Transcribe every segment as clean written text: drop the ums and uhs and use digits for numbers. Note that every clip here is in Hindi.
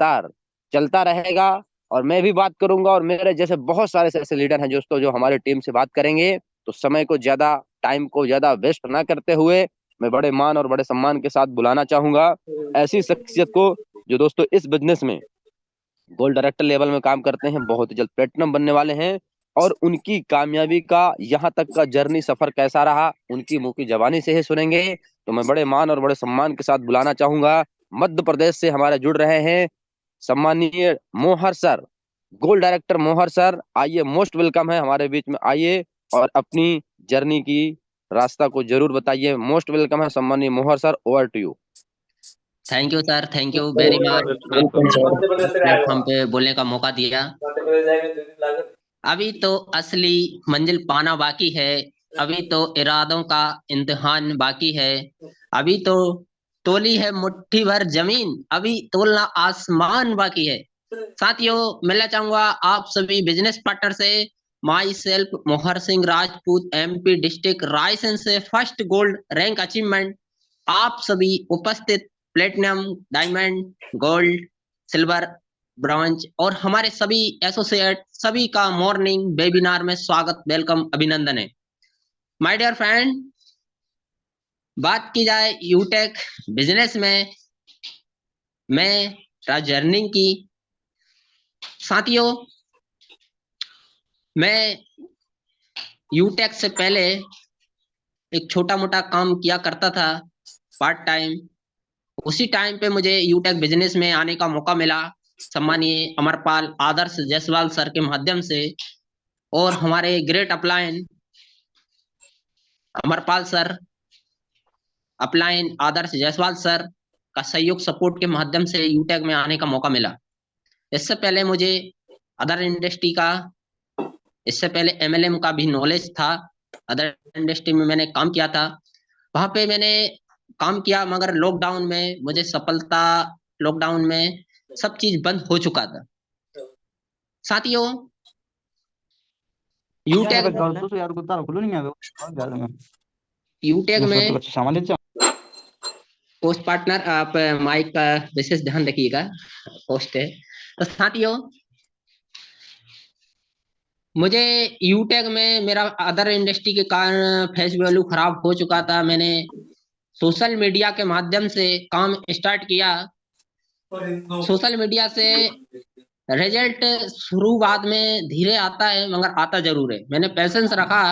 लगातार चलता रहेगा। और मैं भी बात करूंगा, और मेरे जैसे बहुत सारे ऐसे लीडर हैं दोस्तों जो हमारे टीम से बात करेंगे। तो समय को ज्यादा, टाइम को ज्यादा वेस्ट ना करते हुए मैं बड़े मान और बड़े सम्मान के साथ बुलाना चाहूंगा ऐसी शख्सियत को जो दोस्तों इस बिजनेस में गोल्ड डायरेक्टर लेवल में काम करते हैं, बहुत ही जल्द प्लेटिनम बनने वाले हैं। और उनकी कामयाबी का यहाँ तक का जर्नी सफर कैसा रहा, उनकी मुंह की जबानी से ही सुनेंगे। तो मैं बड़े मान और बड़े सम्मान के साथ बुलाना चाहूंगा, मध्य प्रदेश से हमारे जुड़ रहे हैं सम्मानीय मोहर सर, गोल्ड डायरेक्टर मोहर सर। आइए, मोस्ट वेलकम है हमारे बीच में, आइए और अपनी जर्नी की रास्ता को जरूर बताइए। मोस्ट वेलकम है सम्मानीय Mohar sir, over to you. Thank you sir, thank you very much. आपने इस प्लेटफॉर्म पे बोलने का मौका दिया। अभी तो असली मंजिल पाना बाकी है, अभी तो इरादों का इम्तिहान बाकी है। अभी तो तोली है मुट्ठी भर जमीन, अभी तोलना आसमान बाकी है। साथियों, मिलना चाहूंगा आप सभी बिजनेस पार्टनर से। माई सेल्फ मोहर सिंह राजपूत, एमपी डिस्ट्रिक्ट रायसेन से फर्स्ट गोल्ड रैंक अचीवमेंट। आप सभी उपस्थित platinum, diamond, gold, silver, bronze और हमारे सभी एसोसिएट सभी का मॉर्निंग वेबिनार में स्वागत, वेलकम, अभिनंदन है। माय डियर फ्रेंड, बात की जाए यूटेक बिजनेस में मैं जर्नी की। साथियों, मैं यूटेक से पहले एक छोटा मोटा काम किया करता था, पार्ट टाइम। उसी टाइम पे मुझे यूटेक बिजनेस में आने का मौका मिला सम्मानीय अमरपाल आदर्श जायसवाल सर के माध्यम से। और हमारे great upline Amarpal sir, upline Adarsh Jaiswal sir का सहयोग सपोर्ट के माध्यम से यूटेक में आने का मौका मिला। इससे पहले मुझे अदर इंडस्ट्री का, इससे पहले एमएलएम का भी नॉलेज था। अदर इंडस्ट्री में मैंने काम किया था, वहां पे मैंने काम किया, मगर लॉकडाउन में मुझे सफलता, लॉकडाउन में सब चीज बंद हो चुका था। साथियों, यूटेक यूटेक में पोस्ट पार्टनर, आप माइक का विशेष ध्यान रखिएगा, पोस्ट है। तो साथियों, मुझे यूटेक में मेरा अदर इंडस्ट्री के कारण फेस वैल्यू खराब हो चुका था। मैंने सोशल मीडिया के माध्यम से काम स्टार्ट किया। सोशल मीडिया से रिजल्ट शुरुआत में धीरे आता है, मगर आता जरूर है। मैंने पैसेंस रखा,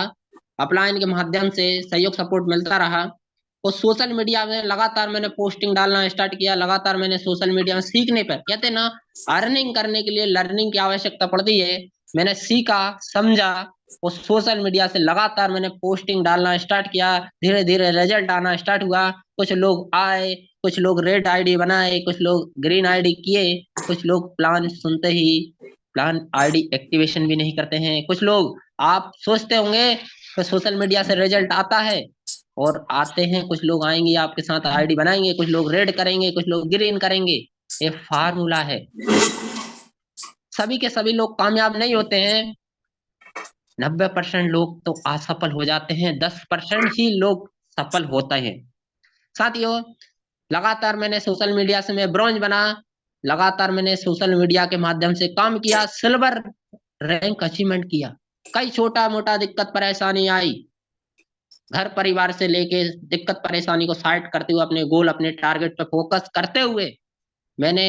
अपलाइन के माध्यम से सहयोग सपोर्ट मिलता रहा। और सोशल मीडिया में लगातार मैंने पोस्टिंग डालना स्टार्ट किया। लगातार मैंने सोशल मीडिया में सीखने पर, कहते ना, अर्निंग करने के लिए लर्निंग की आवश्यकता पड़ती है। मैंने सीखा, समझा, और सोशल मीडिया से लगातार मैंने पोस्टिंग डालना स्टार्ट किया। धीरे धीरे रिजल्ट आना स्टार्ट हुआ। कुछ लोग आए, कुछ लोग रेड आईडी बनाए, कुछ लोग ग्रीन आईडी किए, कुछ लोग प्लान सुनते ही प्लान आईडी एक्टिवेशन भी नहीं करते हैं। कुछ लोग, आप सोचते होंगे तो सोशल मीडिया से रिजल्ट आता है और आते हैं, कुछ लोग आएंगे आपके साथ आईडी बनाएंगे, कुछ लोग रेड करेंगे, कुछ लोग ग्रीन करेंगे। ये फार्मूला है। सभी के सभी लोग कामयाब नहीं होते हैं। 90% लोग तो असफल हो जाते हैं, 10% ही लोग सफल होते हैं। साथियों, लगातार मैंने सोशल मीडिया से मैं ब्रॉन्ज बना। लगातार मैंने सोशल मीडिया के माध्यम से काम किया, सिल्वर रैंक अचीवमेंट किया। कई छोटा मोटा दिक्कत परेशानी आई, घर परिवार से लेके दिक्कत परेशानी को साइड करते हुए अपने गोल, अपने टारगेट पे फोकस करते हुए मैंने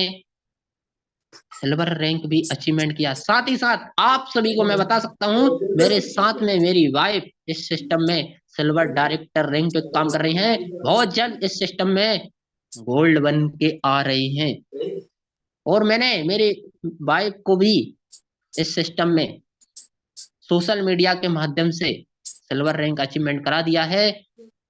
सिल्वर रैंक भी अचीवमेंट किया। साथ ही साथ आप सभी को मैं बता सकता हूँ, मेरे साथ में मेरी वाइफ इस सिस्टम में सिल्वर डायरेक्टर रैंक पे काम कर रही हैं। बहुत जल्द इस सिस्टम में गोल्ड बन के आ रही हैं। और मैंने मेरी वाइफ को भी इस सिस्टम में सोशल मीडिया के माध्यम से सिल्वर रैंक अचीवमेंट करा दिया है।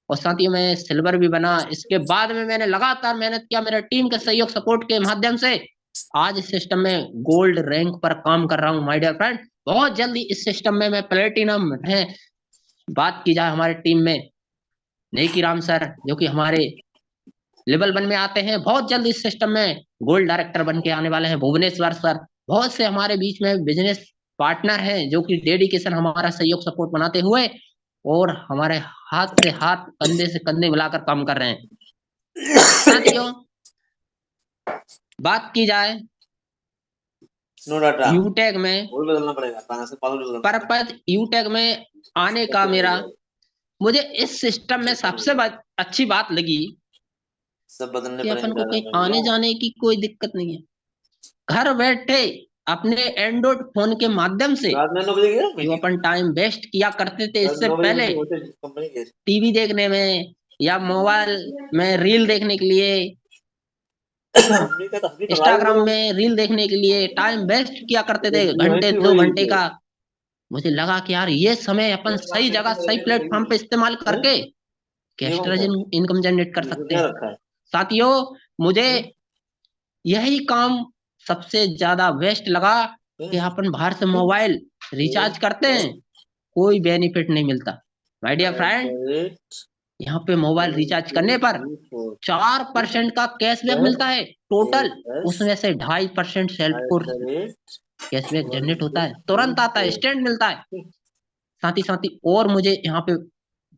और साथ ही मैं सिल्वर भी बना। इसके बाद में मैंने लगातार मेहनत किया, मेरे टीम के सहयोग सपोर्ट के माध्यम से आज इस सिस्टम में गोल्ड रैंक पर काम कर रहा हूँ। माय डियर फ्रेंड, बहुत जल्दी इस सिस्टम में मैं प्लेटिनम है। बात की जाए हमारे टीम में नेकी राम सर, जो कि हमारे लेवल 1 में आते हैं, बहुत जल्द इस सिस्टम में गोल्ड डायरेक्टर बन के आने वाले हैं। भुवनेश्वर सर, बहुत से हमारे बीच में बिजनेस पार्टनर हैं जो कि डेडिकेशन, हमारा सहयोग सपोर्ट बनाते हुए और हमारे हाथ से हाथ, कंधे से कंधे मिलाकर काम कर रहे हैं। साथियों, बात की जाए नो डाटा यूटेक में वो भी बदलना पड़ेगा, कहाँ से पासवर्ड बदलना पर्पज यूटेक में आने का मेरा, मुझे इस सिस्टम में सबसे अच्छी बात लगी सब बदलने कि अपन को कहीं पड़ेंगे। आने जाने की कोई दिक्कत नहीं है। घर बैठे अपने एंड्रॉइड फोन के माध्यम से रात में 9 बजे गया जो अपन टाइम वेस्ट किया करते थे इससे 9 बजे पहले कंपनी गए। टीवी देखने में या मोबाइल में रील देखने के लिए, हमने कहा था, इंस्टाग्राम में रील देखने के लिए टाइम वेस्ट किया करते थे घंटे 2 घंटे का। मुझे लगा कि यार ये समय अपन सही जगह सही प्लेटफॉर्म पे इस्तेमाल करके एक्स्ट्रा इनकम जनरेट कर सकते हैं। साथियों, मुझे यही काम सबसे ज्यादा वेस्ट लगा कि अपन बाहर से मोबाइल रिचार्ज करते हैं, कोई बेनिफिट नहीं मिलता। माय डियर फ्रेंड, यहाँ पे मोबाइल रिचार्ज करने पर 4% का कैशबैक मिलता है टोटल, उसमें से 2.5% सेल्फ को कैशबैक जनरेट होता है, तुरंत आता है, इंस्टेंट मिलता है। साथ ही और मुझे यहाँ पे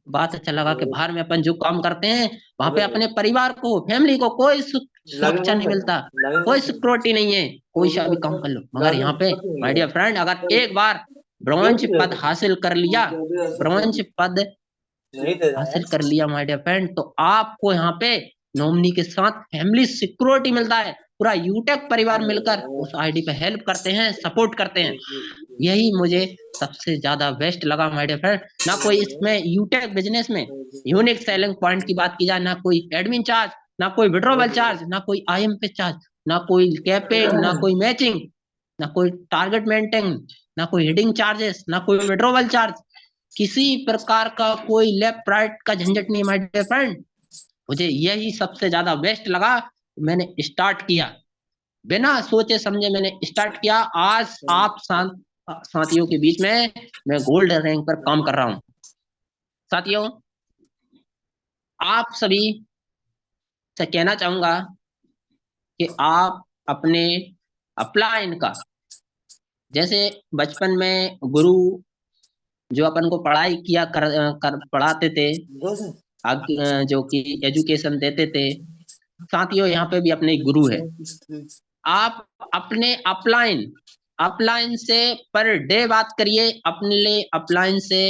बात अच्छा लगा कि बाहर में अपन जो काम करते हैं वहां पे अपने परिवार को, फैमिली को कोई सुरक्षा नहीं मिलता, कोई सिक्योरिटी नहीं है, कोई सा भी काम कर लो। मगर यहाँ पे माय डियर फ्रेंड, अगर एक बार ब्रॉन्ज पद हासिल कर लिया, ब्रॉन्ज पद हासिल कर लिया माय डियर फ्रेंड, तो आपको यहाँ पे नॉमिनी के साथ फैमिली सिक्योरिटी मिलता है। पूरा यूटेक परिवार मिलकर उस आईडी पे हेल्प करते हैं, सपोर्ट करते हैं। यही मुझे सबसे ज्यादा बेस्ट लगा माय डियर फ्रेंड। ना कोई इसमें यूटेक बिजनेस में यूनिक सेलिंग पॉइंट की बात की जाए, ना कोई एडमिन चार्ज, ना कोई विड्रॉवल चार्ज, ना कोई आईएमपी चार्ज, ना कोई कैपिंग, ना कोई मैचिंग, ना कोई टारगेट मेंटेन, ना कोई हिडिंग चार्जेस, ना कोई विड्रॉवल चार्ज, किसी प्रकार का कोई लेफ्ट राइट का झंझट नहीं माय डियर फ्रेंड। मुझे यही सबसे ज्यादा बेस्ट लगा। मैंने स्टार्ट किया, बिना सोचे समझे मैंने स्टार्ट किया। आज आप साथियों के बीच में मैं गोल्ड रैंक पर काम कर रहा हूं। साथियों, आप सभी से कहना चाहूंगा कि आप अपने अपलाइन का, जैसे बचपन में गुरु जो अपन को पढ़ाई किया कर पढ़ाते थे, जो कि एजुकेशन देते थे, साथियों यहाँ पे भी अपने गुरु है। आप अपने अपलाइन अपलाइन से पर डे बात करिए, अपने लिए अपलाइन से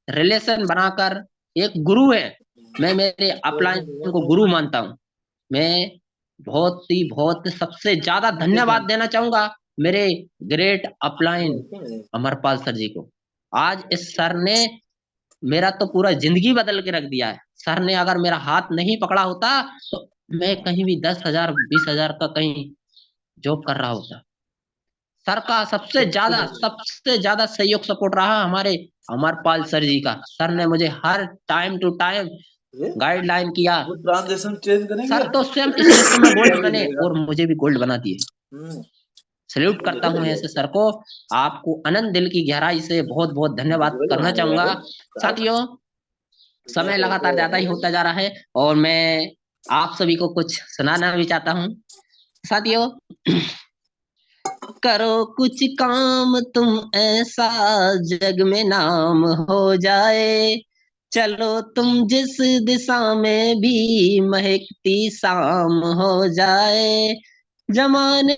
रिलेशन बनाकर, एक गुरु है, मैं मेरे अपलाइन को गुरु मानता हूँ। मैं बहुत सबसे ज्यादा धन्यवाद देना चाहूंगा मेरे ग्रेट अपलाइन अमरपाल सर जी को। आज इस सर ने मेरा तो पूरा जिंदगी बदल के रख दिया है। सर ने अगर मेरा हाथ नहीं पकड़ा होता तो मैं कहीं भी 10,000 20,000 का कहीं जॉब कर रहा होता। सर का सबसे ज्यादा सहयोग सपोर्ट रहा हमारे अमरपाल सर जी का। सर ने मुझे हर टाइम टू टाइम गाइडलाइन किया। सर तो स्वयं इस क्षेत्र में गोल्ड बने और मुझे भी गोल्ड बना दिए। सैल्यूट करता हूं ऐसे सर को। आपको अनंत दिल की गहराई से बहुत बहुत धन्यवाद करना चाहूंगा। साथियों, समय लगातार ज्यादा ही होता जा रहा है और मैं आप सभी को कुछ सुनाना भी चाहता हूं। साथियों, करो कुछ काम तुम ऐसा जग में नाम हो जाए, चलो तुम जिस दिशा में भी महकती शाम हो जाए। जमाने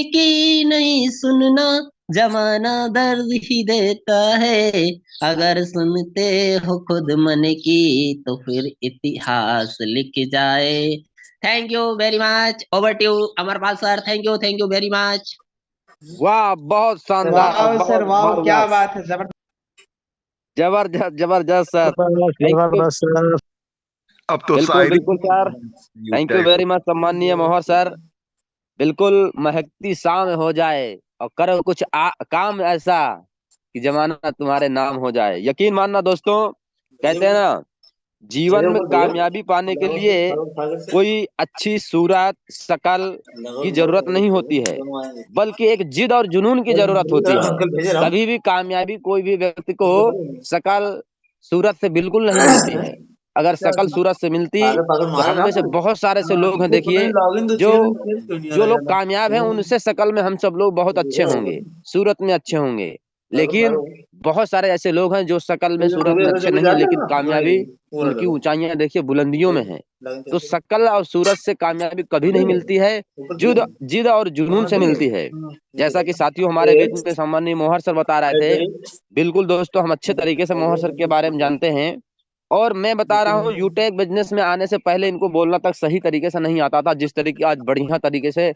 की नहीं सुनना, जमाना दर्द ही देता है, अगर सुनते हो खुद मन की तो फिर इतिहास लिख जाए। Thank you very much. Over to Amarpal sir. Thank you very much. वाह, बहुत शानदार, वाह सर, वाह, क्या बात है, जबरदस्त जबरदस्त सर। जबरदस्त सर। अब तो बिल्कुल बिल्कुल sir, thank you very much सम्माननीय मोहर सर। बिल्कुल महकती शाम हो जाए और करो कुछ काम ऐसा कि जमाना तुम्हारे नाम हो जाए। यकीन मानना दोस्तों, कहते हैं ना, जीवन में कामयाबी पाने के लिए कोई अच्छी सूरत शक्ल की जरूरत नहीं होती है, बल्कि एक जिद और जुनून की जरूरत होती है। कभी भी कामयाबी कोई भी व्यक्ति को शक्ल सूरत से बिल्कुल नहीं मिलती है। अगर शक्ल सूरत से मिलती तो हम में से बहुत सारे से लोग हैं, देखिए, जो लोग कामयाब हैं उनसे शक्ल में हम सब लोग बहुत अच्छे होंगे, सूरत में अच्छे होंगे, लेकिन बहुत सारे ऐसे लोग हैं जो शकल में सूरत में अच्छे नहीं है, लेकिन कामयाबी उनकी ऊंचाइयां देखिए बुलंदियों में है। तो शकल और सूरत से कामयाबी कभी नहीं मिलती है, जिद जिद और जुनून से मिलती है। जैसा कि साथियों हमारे बीच में सम्माननीय मोहर सर बता रहे थे, बिल्कुल दोस्तों हम अच्छे तरीके से मोहर सर के बारे में जानते हैं। और मैं बता रहा हूँ यूटेक बिजनेस में आने से पहले इनको बोलना तक सही तरीके से नहीं आता था, जिस तरीके आज बढ़िया तरीके से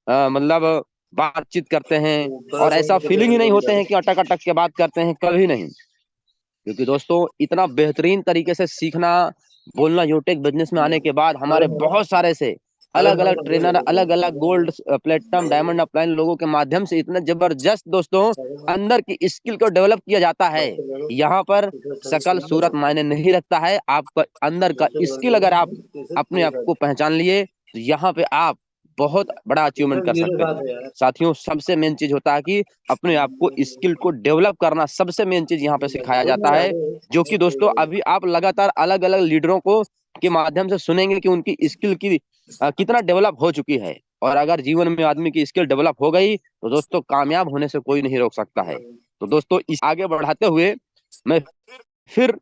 मतलब बातचीत करते हैं। और ऐसा फीलिंग ही नहीं होते हैं कि अटक अटक के बात करते हैं, कभी नहीं। क्योंकि दोस्तों इतना बेहतरीन तरीके से सीखना बोलना यूटेक बिजनेस में आने के बाद हमारे बहुत सारे से अलग अलग ट्रेनर, अलग अलग गोल्ड प्लेटिनम डायमंड अपलाइन लोगों के माध्यम से इतना जबरदस्त दोस्तों अंदर की स्किल को डेवलप किया जाता है। यहाँ पर शकल सूरत मायने नहीं रखता है, आपका अंदर का स्किल अगर आप अपने आप को पहचान लिए तो यहाँ पे आप बहुत बड़ा अचीवमेंट कर सकते हैं। साथियों सबसे मेन चीज होता है कि अपने आप को स्किल को डेवलप करना, सबसे मेन चीज यहाँ पे सिखाया जाता है। जो कि दोस्तों अभी आप लगातार अलग अलग लीडरों को के माध्यम से सुनेंगे कि उनकी स्किल की कितना डेवलप हो चुकी है। और अगर जीवन में आदमी की स्किल डेवलप हो गई तो दोस्तों कामयाब होने से कोई नहीं रोक सकता है। तो दोस्तों इस आगे बढ़ाते हुए मैं फिर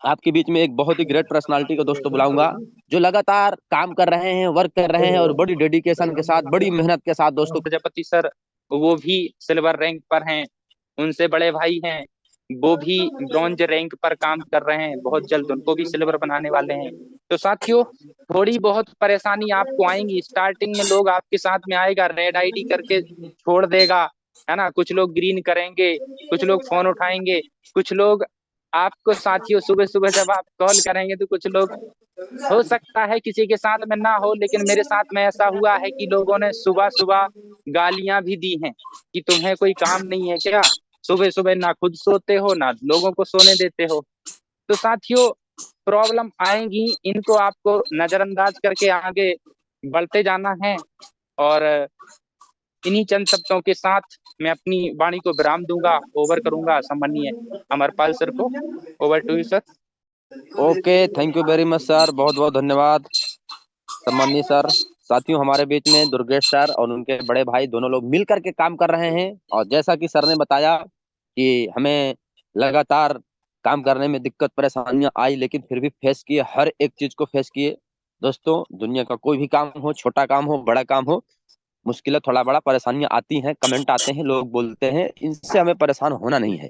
आपके बीच में एक बहुत ही ग्रेट पर्सनालिटी को दोस्तों बुलाऊंगा, जो लगातार काम कर रहे हैं, वर्क कर रहे हैं और बड़ी डेडिकेशन के साथ, बड़ी मेहनत के साथ दोस्तों। प्रजापति सर वो भी सिल्वर रैंक पर हैं, उनसे बड़े भाई हैं वो भी ब्रॉन्ज रैंक पर काम कर रहे हैं, बहुत जल्द उनको भी सिल्वर बनाने वाले हैं। तो साथियों थोड़ी बहुत परेशानी आपको आएंगी, स्टार्टिंग में लोग आपके साथ में आएगा रेड आईडी करके छोड़ देगा, है ना, कुछ लोग ग्रीन करेंगे, कुछ लोग फोन उठाएंगे, कुछ लोग आपको साथियों सुबह सुबह जब आप कॉल करेंगे तो कुछ लोग, हो सकता है किसी के साथ में ना हो, लेकिन मेरे साथ में ऐसा हुआ है कि लोगों ने सुबह सुबह गालियां भी दी हैं कि तुम्हें कोई काम नहीं है क्या, सुबह सुबह ना खुद सोते हो ना लोगों को सोने देते हो। तो साथियों प्रॉब्लम आएंगी, इनको आपको नजरअंदाज करके आगे बढ़ते जाना है। और इन्हीं चंद शब्दों के साथ मैं अपनी वाणी को विराम दूंगा, ओवर करूंगा सम्मानीय अमरपाल सर को। Over to you sir. Okay, thank you very much sir, बहुत बहुत धन्यवाद सम्मानीय सर। साथियों हमारे बीच में दुर्गेश सर और उनके बड़े भाई दोनों लोग मिल करके काम कर रहे हैं। और जैसा कि सर ने बताया कि हमें लगातार काम करने में दिक्कत परेशानियां आई, लेकिन फिर भी फेस किए, हर एक चीज को फेस किए। दोस्तों दुनिया का कोई भी काम हो, छोटा काम हो बड़ा काम हो, मुश्किलें थोड़ा बड़ा परेशानियां आती हैं, कमेंट आते हैं, लोग बोलते हैं, इनसे हमें परेशान होना नहीं है।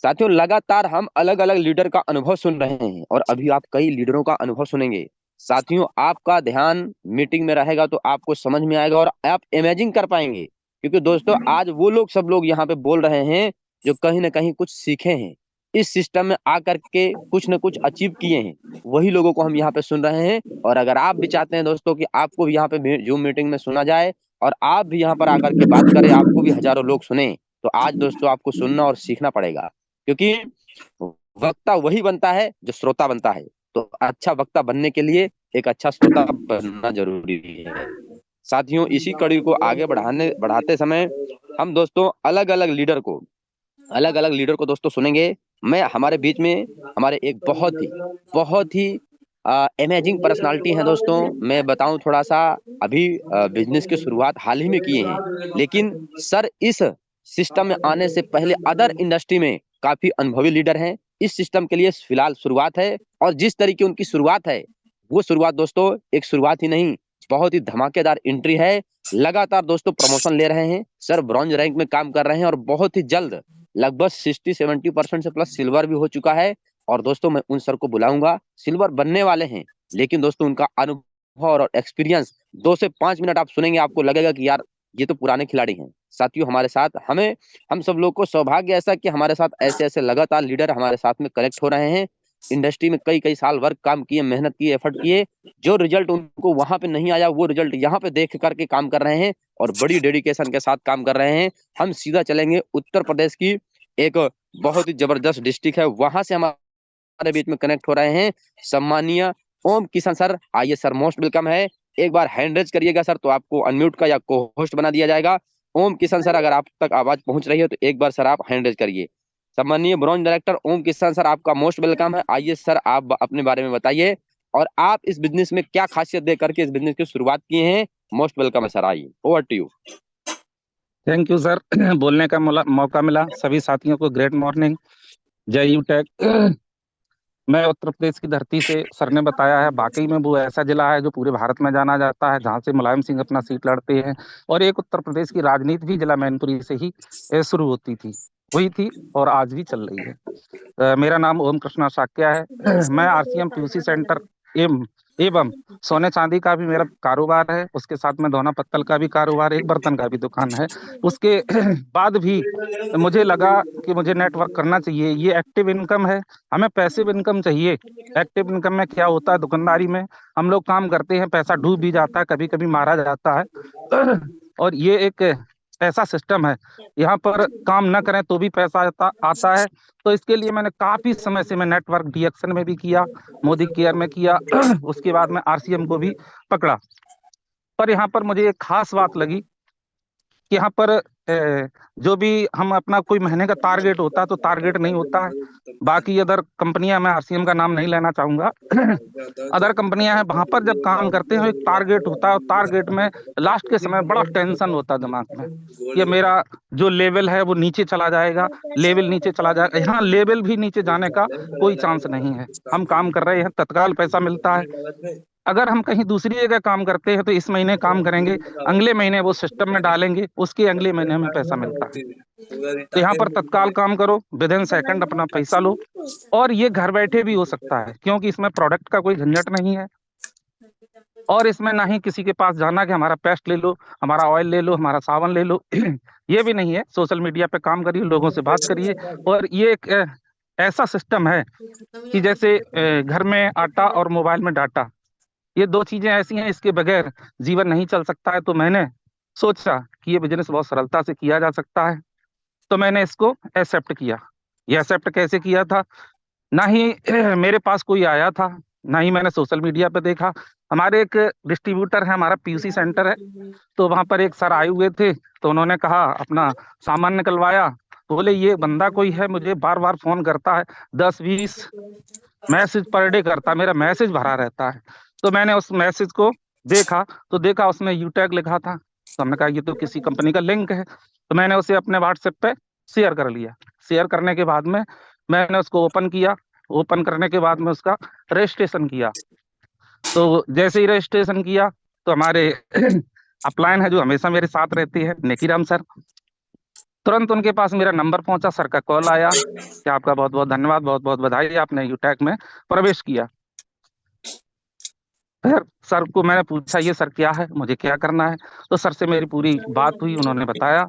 साथियों लगातार हम अलग अलग लीडर का अनुभव सुन रहे हैं और अभी आप कई लीडरों का अनुभव सुनेंगे। साथियों आपका ध्यान मीटिंग में रहेगा तो आपको समझ में आएगा और आप इमेजिन कर पाएंगे। क्योंकि दोस्तों आज वो लोग सब लोग यहाँ पे बोल रहे हैं जो कहीं ना कहीं कुछ सीखे हैं, इस सिस्टम में आकर के कुछ न कुछ अचीव किए हैं, वही लोगों को हम यहाँ पे सुन रहे हैं। और अगर आप भी चाहते हैं दोस्तों कि आपको भी यहाँ पे जूम मीटिंग में सुना जाए और आप भी यहाँ पर आकर के बात करें, आपको भी हजारों लोग सुने, तो आज दोस्तों आपको सुनना और सीखना पड़ेगा। क्योंकि वक्ता वही बनता है जो श्रोता बनता है, तो अच्छा वक्ता बनने के लिए एक अच्छा श्रोता बनना जरूरी है। साथियों इसी कड़ी को आगे बढ़ाते समय हम दोस्तों अलग अलग लीडर को दोस्तों सुनेंगे। मैं हमारे बीच में हमारे एक बहुत ही अमेजिंग पर्सनालिटी है दोस्तों। मैं बताऊं थोड़ा सा, अभी बिजनेस की शुरुआत हाल ही में किए हैं, लेकिन सर इस सिस्टम में आने से पहले अदर इंडस्ट्री में काफी अनुभवी लीडर हैं। इस सिस्टम के लिए फिलहाल शुरुआत है और जिस तरीके उनकी शुरुआत है, वो शुरुआत दोस्तों एक शुरुआत ही नहीं, बहुत ही धमाकेदार एंट्री है। लगातार दोस्तों प्रमोशन ले रहे हैं, सर ब्रॉन्ज रैंक में काम कर रहे हैं और बहुत ही जल्द लगभग 60-70% से प्लस सिल्वर भी हो चुका है। और दोस्तों मैं उन सर को बुलाऊंगा, सिल्वर बनने वाले हैं, लेकिन दोस्तों उनका अनुभव और एक्सपीरियंस 2 से 5 मिनट आप सुनेंगे, आपको लगेगा कि यार ये तो पुराने खिलाड़ी हैं। साथियों हमारे साथ हम सब लोग को सौभाग्य ऐसा कि हमारे साथ ऐसे ऐसे लगातार लीडर हमारे साथ में कनेक्ट हो रहे हैं। इंडस्ट्री में कई कई साल वर्क काम किए, मेहनत किए, एफर्ट किए, जो रिजल्ट उनको वहां पे नहीं आया वो रिजल्ट यहाँ पे देख करके काम कर रहे हैं और बड़ी डेडिकेशन के साथ काम कर रहे हैं। हम सीधा चलेंगे उत्तर प्रदेश की एक बहुत ही जबरदस्त डिस्ट्रिक्ट है, वहां से हमारे बीच में कनेक्ट हो रहे हैं सम्मानीय ओम किशन सर। आइए सर, मोस्ट वेलकम है। एक बार हैंड रेज करिएगा सर तो आपको अनम्यूट का या को होस्ट बना दिया जाएगा। ओम किशन सर अगर आप तक आवाज पहुंच रही है तो एक बार सर आप हैंड रेज करिए। सम्मानीय ब्रॉन्ज डायरेक्टर ओम किशन सर, आपका मोस्ट वेलकम है। आइए सर आप अपने बारे में बताइए और आप इस बिजनेस में क्या खासियत दे करके इस बिजनेस की शुरुआत किए हैं। मोस्ट वेलकम है सर, आइए, over to you. Thank you sir. बोलने का मौका मिला। सभी साथियों को ग्रेट मॉर्निंग, जय यू टेक। मैं उत्तर प्रदेश की धरती से, सर ने बताया है, वाकई में वो ऐसा जिला है जो पूरे भारत में जाना जाता है, जहाँ से मुलायम सिंह अपना सीट लड़ते हैं। और एक उत्तर प्रदेश की राजनीति भी जिला मैनपुरी से ही शुरू होती थी, हुई थी और आज भी चल रही है। मेरा नाम ओम कृष्णा शाक्या है। मैं आरसीएम पीयूसी सेंटर एम एवं सोने चांदी का भी मेरा कारोबार है। उसके साथ में दोना पत्तल का भी कारोबार, एक बर्तन का भी दुकान है। उसके बाद भी मुझे लगा कि मुझे नेटवर्क करना चाहिए। ये एक्टिव इनकम है, हमें पैसिव इनकम चाहिए। एक्टिव इनकम में क्या होता है, दुकानदारी में हम लोग काम करते हैं, पैसा डूब भी जाता है, कभी कभी मारा जाता है। और ये एक ऐसा सिस्टम है, यहाँ पर काम न करें तो भी पैसा आता है। तो इसके लिए मैंने काफी समय से मैं नेटवर्क डीएक्शन में भी किया, मोदी केयर में किया। उसके बाद में आरसीएम को भी पकड़ा। पर यहाँ पर मुझे एक खास बात लगी कि यहाँ पर जो भी हम अपना कोई महीने का टारगेट होता है तो टारगेट नहीं होता है। बाकी अदर कंपनियां, मैं आरसीएम का नाम नहीं लेना चाहूंगा, अदर कंपनियां हैं, वहां पर जब काम करते हैं एक टारगेट होता है, और टारगेट में लास्ट के समय बड़ा टेंशन होता है दिमाग में कि मेरा जो लेवल है वो नीचे चला जाएगा, लेवल नीचे चला जाएगा। यहाँ लेवल भी नीचे जाने का कोई चांस नहीं है। हम काम कर रहे हैं, तत्काल पैसा मिलता है। अगर हम कहीं दूसरी जगह काम करते हैं तो इस महीने काम करेंगे, अगले महीने वो सिस्टम में डालेंगे, उसके अगले महीने हमें पैसा मिलता है। तो यहाँ पर तत्काल काम करो, विद इन सेकंड अपना पैसा लो। और ये घर बैठे भी हो सकता है, क्योंकि इसमें प्रोडक्ट का कोई झंझट नहीं है। और इसमें ना ही किसी के पास जाना कि हमारा पेस्ट ले लो, हमारा ऑयल ले लो, हमारा सावन ले लो। ये भी नहीं है। सोशल मीडिया पे काम करिए, लोगों से बात करिए। और ये एक ऐसा सिस्टम है कि जैसे घर में आटा और मोबाइल में डाटा, ये दो चीजें ऐसी हैं, इसके बगैर जीवन नहीं चल सकता है। तो मैंने सोचा कि ये बिजनेस बहुत सरलता से किया जा सकता है, तो मैंने इसको एक्सेप्ट किया। ये एक्सेप्ट कैसे किया था, ना ही मेरे पास कोई आया था, ना ही मैंने सोशल मीडिया पे देखा। हमारे एक डिस्ट्रीब्यूटर है, हमारा पीयूसी सेंटर है, तो वहां पर एक सर आए हुए थे, तो उन्होंने कहा, अपना सामान निकलवाया, तो बोले ये बंदा कोई है, मुझे बार बार फोन करता है, 10-20 मैसेज पर डे करता, मेरा मैसेज भरा रहता है। तो मैंने उस मैसेज को देखा, तो देखा उसमें यूटैग लिखा था। तो हमने कहा ये तो किसी कंपनी का लिंक है। तो मैंने उसे अपने व्हाट्सएप पे शेयर कर लिया। शेयर करने के बाद में मैंने उसको ओपन किया। ओपन करने के बाद में उसका रजिस्ट्रेशन किया। तो जैसे ही रजिस्ट्रेशन किया, तो हमारे अपलाइन है जो हमेशा मेरे साथ रहते हैं, नेकीराम सर, तुरंत उनके पास मेरा नंबर पहुंचा, सर का कॉल आया कि आपका बहुत बहुत धन्यवाद, बहुत बहुत बधाई, आपने यूटैक में प्रवेश किया। फिर सर को मैंने पूछा, ये सर क्या है, मुझे क्या करना है। तो सर से मेरी पूरी बात हुई, उन्होंने बताया।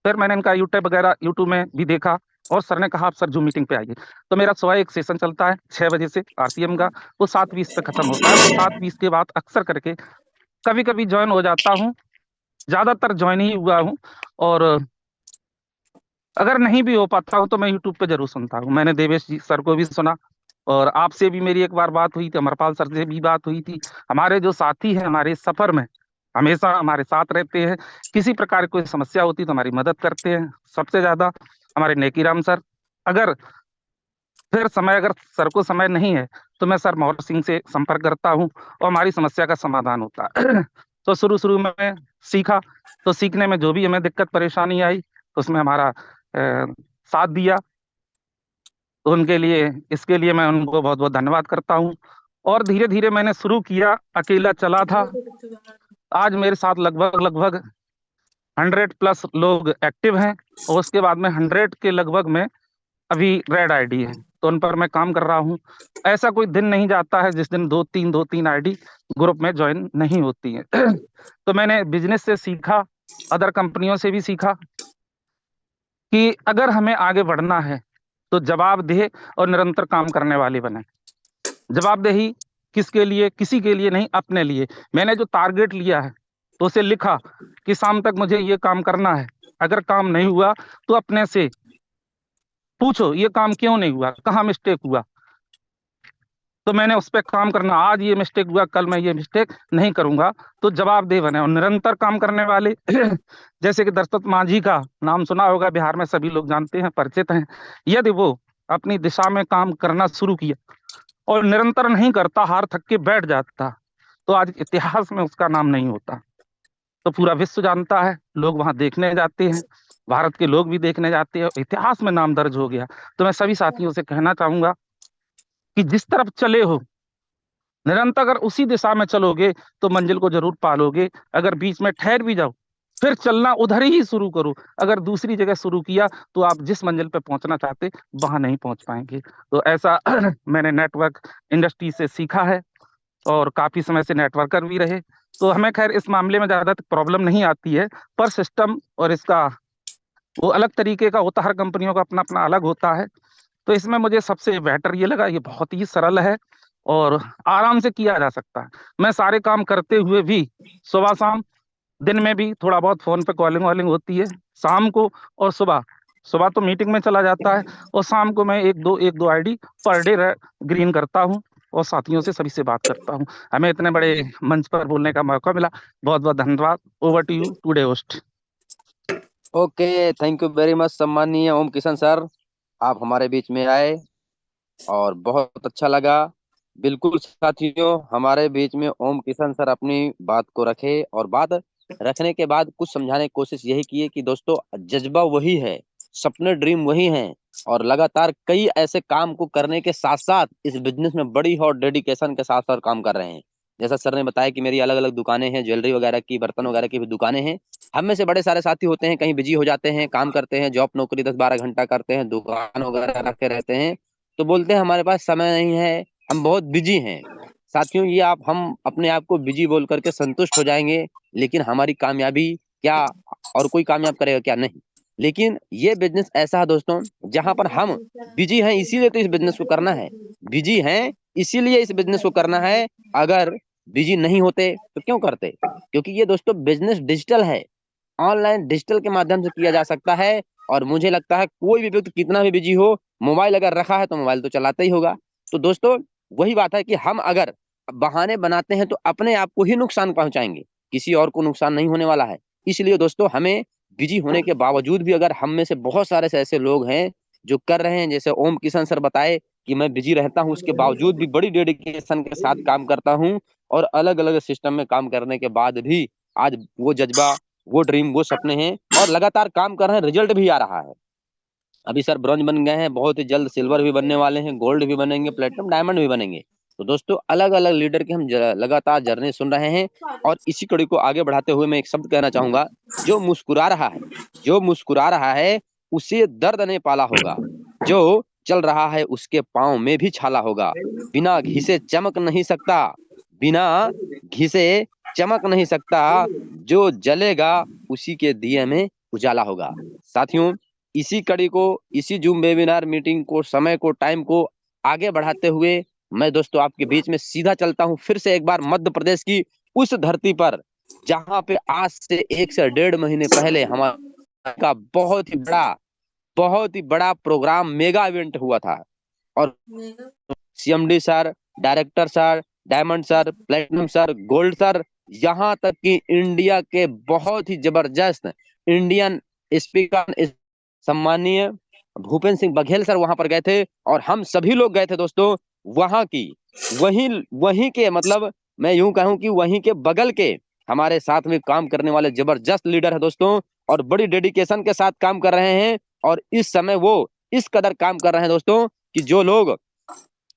फिर मैंने इनका यूट्यूब वगैरह यूट्यूब में भी देखा, और सर ने कहा आप सर जूम मीटिंग पे आइए। तो मेरा सुबह एक सेशन चलता है 6 बजे से आरसीएम का, वो 7:20 पे खत्म होता है। तो 7:20 के बाद अक्सर करके कभी कभी ज्वाइन हो जाता हूँ, ज्यादातर ज्वाइन ही हुआ हूँ। और अगर नहीं भी हो पाता हूँ तो मैं यूट्यूब पे जरूर सुनता हूँ। मैंने देवेश जी सर को भी सुना, और आपसे भी मेरी एक बार बात हुई थी, अमरपाल सर से भी बात हुई थी। हमारे जो साथी हैं, हमारे इस सफर में हमेशा हमारे साथ रहते हैं, किसी प्रकार की कोई समस्या होती तो हमारी मदद करते हैं। सबसे ज्यादा हमारे नेकीराम सर। अगर अगर सर को समय नहीं है तो मैं सर मोहर सिंह से संपर्क करता हूँ, और हमारी समस्या का समाधान होता है। तो शुरू शुरू में मैं सीखा, तो सीखने में जो भी हमें दिक्कत परेशानी आई, तो उसमें हमारा साथ दिया। तो उनके लिए, इसके लिए मैं उनको बहुत बहुत धन्यवाद करता हूँ। और धीरे धीरे मैंने शुरू किया, अकेला चला था। आज मेरे साथ लगभग लगभग 100+ लोग एक्टिव हैं, और उसके बाद में 100 के लगभग में अभी रेड आईडी है, तो उन पर मैं काम कर रहा हूँ। ऐसा कोई दिन नहीं जाता है जिस दिन 2-3 आईडी ग्रुप में ज्वाइन नहीं होती है। तो मैंने बिजनेस से सीखा, अदर कंपनियों से भी सीखा कि अगर हमें आगे बढ़ना है तो जवाबदेह और निरंतर काम करने वाले बने। जवाबदेही किसके लिए, किसी के लिए नहीं, अपने लिए। मैंने जो टारगेट लिया है तो उसे लिखा कि शाम तक मुझे ये काम करना है। अगर काम नहीं हुआ तो अपने से पूछो ये काम क्यों नहीं हुआ, कहाँ मिस्टेक हुआ। तो मैंने उस पर काम करना, आज ये मिस्टेक हुआ, कल मैं ये मिस्टेक नहीं करूंगा। तो जवाबदेह बने और निरंतर काम करने वाले। जैसे कि दशरथ मांझी का नाम सुना होगा, बिहार में सभी लोग जानते हैं, परिचित हैं। यदि वो अपनी दिशा में काम करना शुरू किया और निरंतर नहीं करता, हार थक के बैठ जाता, तो आज इतिहास में उसका नाम नहीं होता। तो पूरा विश्व जानता है, लोग वहां देखने जाते हैं, भारत के लोग भी देखने जाते हैं, इतिहास में नाम दर्ज हो गया। तो मैं सभी साथियों से कहना चाहूंगा कि जिस तरफ चले हो, निरंतर अगर उसी दिशा में चलोगे तो मंजिल को जरूर पालोगे। अगर बीच में ठहर भी जाओ, फिर चलना उधर ही शुरू करो। अगर दूसरी जगह शुरू किया तो आप जिस मंजिल पे पहुंचना चाहते वहां नहीं पहुंच पाएंगे। तो ऐसा मैंने नेटवर्क इंडस्ट्री से सीखा है, और काफी समय से नेटवर्कर भी रहे। तो हमें खैर इस मामले में ज्यादा प्रॉब्लम नहीं आती है, पर सिस्टम और इसका वो अलग तरीके का होता है, हर कंपनियों का अपना अपना अलग होता है। तो इसमें मुझे सबसे बेहतर ये लगा, ये बहुत ही सरल है और आराम से किया जा सकता है। मैं सारे काम करते हुए भी सुबह शाम, दिन में भी थोड़ा बहुत फोन पे कॉलिंग वॉलिंग होती है शाम को, और सुबह सुबह तो मीटिंग में चला जाता है, और शाम को मैं एक दो आईडी पर डे ग्रीन करता हूँ और साथियों से सभी से बात करता हूँ। हमें इतने बड़े मंच पर बोलने का मौका मिला, बहुत बहुत धन्यवाद। Over to you today host. Okay, thank you very much सम्मानीय ओम किशन सर, आप हमारे बीच में आए और बहुत अच्छा लगा। बिल्कुल साथियों, हमारे बीच में ओम किशन सर अपनी बात को रखे, और बात रखने के बाद कुछ समझाने की कोशिश यही की है कि दोस्तों जज्बा वही है, सपने ड्रीम वही हैं, और लगातार कई ऐसे काम को करने के साथ साथ इस बिजनेस में बड़ी और डेडिकेशन के साथ साथ काम कर रहे हैं। जैसा सर ने बताया कि मेरी अलग अलग दुकानें हैं, ज्वेलरी वगैरह की, बर्तन वगैरह की भी दुकानें हैं। हम में से बड़े सारे साथी होते हैं, कहीं बिजी हो जाते हैं, काम करते हैं, जॉब नौकरी 10-12 घंटा करते हैं, दुकान वगैरह रखे रहते हैं, तो बोलते हैं हमारे पास समय नहीं है, हम बहुत बिजी हैं। साथियों, ये आप हम अपने आप को बिजी बोल करके संतुष्ट हो जाएंगे, लेकिन हमारी कामयाबी क्या, और कोई कामयाब करेगा क्या? नहीं। लेकिन ये बिजनेस ऐसा है दोस्तों, जहां पर हम बिजी हैं इसीलिए तो इस बिजनेस को करना है, बिजी हैं इसीलिए इस बिजनेस को करना है। अगर बिजी नहीं होते तो क्यों करते? क्योंकि ये दोस्तों बिजनेस डिजिटल है, ऑनलाइन डिजिटल के माध्यम से किया जा सकता है। और मुझे लगता है कोई भी व्यक्ति कितना भी बिजी हो, मोबाइल अगर रखा है तो मोबाइल तो चलाता ही होगा। तो दोस्तों वही बात है कि हम अगर बहाने बनाते हैं तो अपने आप को ही नुकसान पहुंचाएंगे, किसी और को नुकसान नहीं होने वाला है। इसलिए दोस्तों हमें बिजी होने के बावजूद भी, अगर हम में से बहुत सारे ऐसे लोग हैं जो कर रहे हैं, जैसे ओम किशन सर बताए कि मैं बिजी रहता हूं, उसके बावजूद भी बड़ी डेडिकेशन के साथ काम करता हूं, और अलग अलग सिस्टम में काम करने के बाद भी आज वो जज्बा, वो ड्रीम, वो सपने हैं, और लगातार काम कर रहे हैं, रिजल्ट भी आ रहा है। अभी सर ब्रॉन्ज बन गए हैं, बहुत ही जल्द सिल्वर भी बनने वाले हैं, गोल्ड भी बनेंगे, प्लेटिनम डायमंड भी बनेंगे। तो दोस्तों अलग अलग लीडर के हम लगातार जर्नी सुन रहे हैं, और इसी कड़ी को आगे बढ़ाते हुए मैं एक शब्द कहना चाहूंगा, जो मुस्कुरा रहा है, जो मुस्कुरा रहा है उसे दर्द ने पाला होगा, जो चल रहा है उसके पांव में भी छाला होगा, बिना घिसे चमक नहीं सकता, बिना घिसे चमक नहीं सकता, जो जलेगा उसी के दिए में उजाला होगा। साथियों, इसी कड़ी को, इसी जूम वेबिनार मीटिंग को, समय को, टाइम को आगे बढ़ाते हुए मैं दोस्तों आपके बीच में सीधा चलता हूं फिर से एक बार मध्य प्रदेश की उस धरती पर, जहां पे आज से 1 से 1.5 महीने पहले हमारा बहुत ही बड़ा प्रोग्राम, मेगा इवेंट हुआ था। और CMD sir, director sir, diamond sir, platinum sir, gold sir, यहाँ तक कि इंडिया के बहुत ही जबरदस्त इंडियन स्पीकर सम्मानीय भूपेंद्र सिंह बघेल सर वहां पर गए थे, और हम सभी लोग गए थे दोस्तों। वहां की वहीं के, मतलब मैं यूं कहूं कि वहीं के बगल के हमारे साथ में काम करने वाले जबरदस्त लीडर है दोस्तों, और बड़ी डेडिकेशन के साथ काम कर रहे हैं। और इस समय वो इस कदर काम कर रहे हैं दोस्तों कि जो लोग,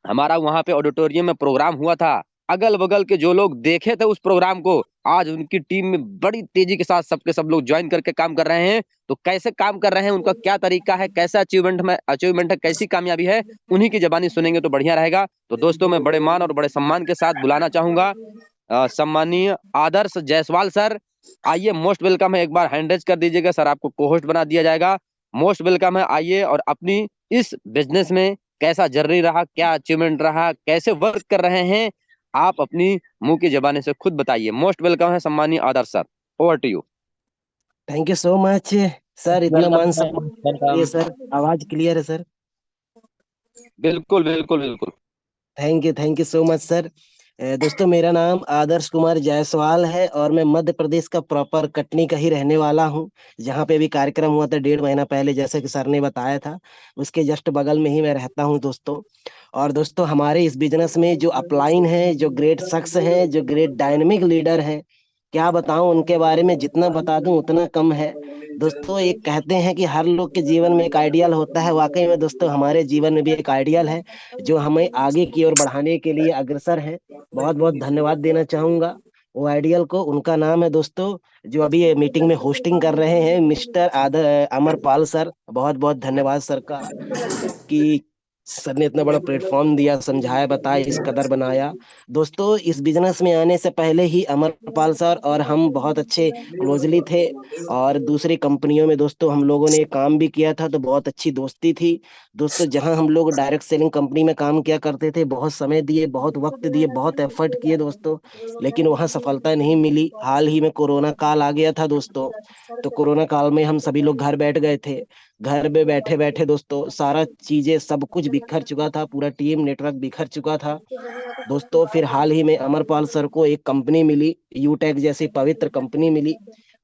हमारा वहां पे ऑडिटोरियम में प्रोग्राम हुआ था, अगल बगल के जो लोग देखे थे उस प्रोग्राम को, आज उनकी टीम में बड़ी तेजी के साथ सबके सब लोग ज्वाइन करके काम कर रहे हैं। तो कैसे काम कर रहे हैं, उनका क्या तरीका है, कैसा अचीवमेंट है, कैसी कामयाबी है, उन्हीं की जबानी सुनेंगे तो बढ़िया रहेगा। तो दोस्तों मैं बड़े मान और बड़े सम्मान के साथ बुलाना चाहूंगा सम्मानीय आदर्श जायसवाल सर। आइए, मोस्ट वेलकम है, एक बार हैंड रेज कर दीजिएगा सर, आपको कोहोस्ट बना दिया जाएगा। मोस्ट वेलकम है, आइए और अपनी इस बिजनेस में कैसा जर्नी रहा, क्या अचीवमेंट रहा, कैसे वर्क कर रहे हैं, आप अपनी मुंह की जबानी से खुद बताइए। मोस्ट वेलकम है सम्मानीय Adarsh sir, over to you. Thank you so much sir, इतना मान सम्मान सर। आवाज क्लियर है सर? बिल्कुल बिल्कुल बिल्कुल। Thank you so much sir. दोस्तों मेरा नाम आदर्श कुमार जायसवाल है और मैं मध्य प्रदेश का प्रॉपर कटनी का ही रहने वाला हूँ। जहाँ पे भी कार्यक्रम हुआ था 1.5 महीना पहले, जैसे कि सर ने बताया था, उसके जस्ट बगल में ही मैं रहता हूँ दोस्तों। और दोस्तों हमारे इस बिजनेस में जो अपलाइन है, जो ग्रेट शख्स हैं, जो ग्रेट डायनेमिक लीडर हैं, क्या बताऊं उनके बारे में, जितना बता दूं उतना कम है। दोस्तों एक कहते हैं कि हर लोग के जीवन में एक आइडियल होता है, वाकई में दोस्तों हमारे जीवन में भी एक आइडियल है जो हमें आगे की ओर बढ़ाने के लिए अग्रसर है। बहुत बहुत धन्यवाद देना चाहूंगा वो आइडियल को। उनका नाम है दोस्तों, जो अभी ये मीटिंग में होस्टिंग कर रहे हैं, मिस्टर अमरपाल सर। बहुत बहुत धन्यवाद सर का कि सर ने इतना बड़ा प्लेटफॉर्म दिया, समझाया, बताया, इस कदर बनाया। दोस्तों इस बिजनेस में आने से पहले ही अमरपाल सर और हम बहुत अच्छे क्लोजली थे, और दूसरी कंपनियों में दोस्तों हम लोगों ने काम भी किया था, तो बहुत अच्छी दोस्ती थी। दोस्तों जहां हम लोग डायरेक्ट सेलिंग कंपनी में काम किया करते थे, बहुत समय दिए, बहुत वक्त दिए, बहुत एफर्ट किए दोस्तों, लेकिन वहां सफलता नहीं मिली। हाल ही में कोरोना काल आ गया था दोस्तों, तो कोरोना काल में हम सभी लोग घर बैठ गए थे। घर में बैठे बैठे दोस्तों सारा चीजें सब कुछ बिखर चुका था, पूरा टीम नेटवर्क बिखर चुका था दोस्तों। फिर हाल ही में अमरपाल सर को एक कंपनी मिली, यूटेक जैसी पवित्र कंपनी मिली।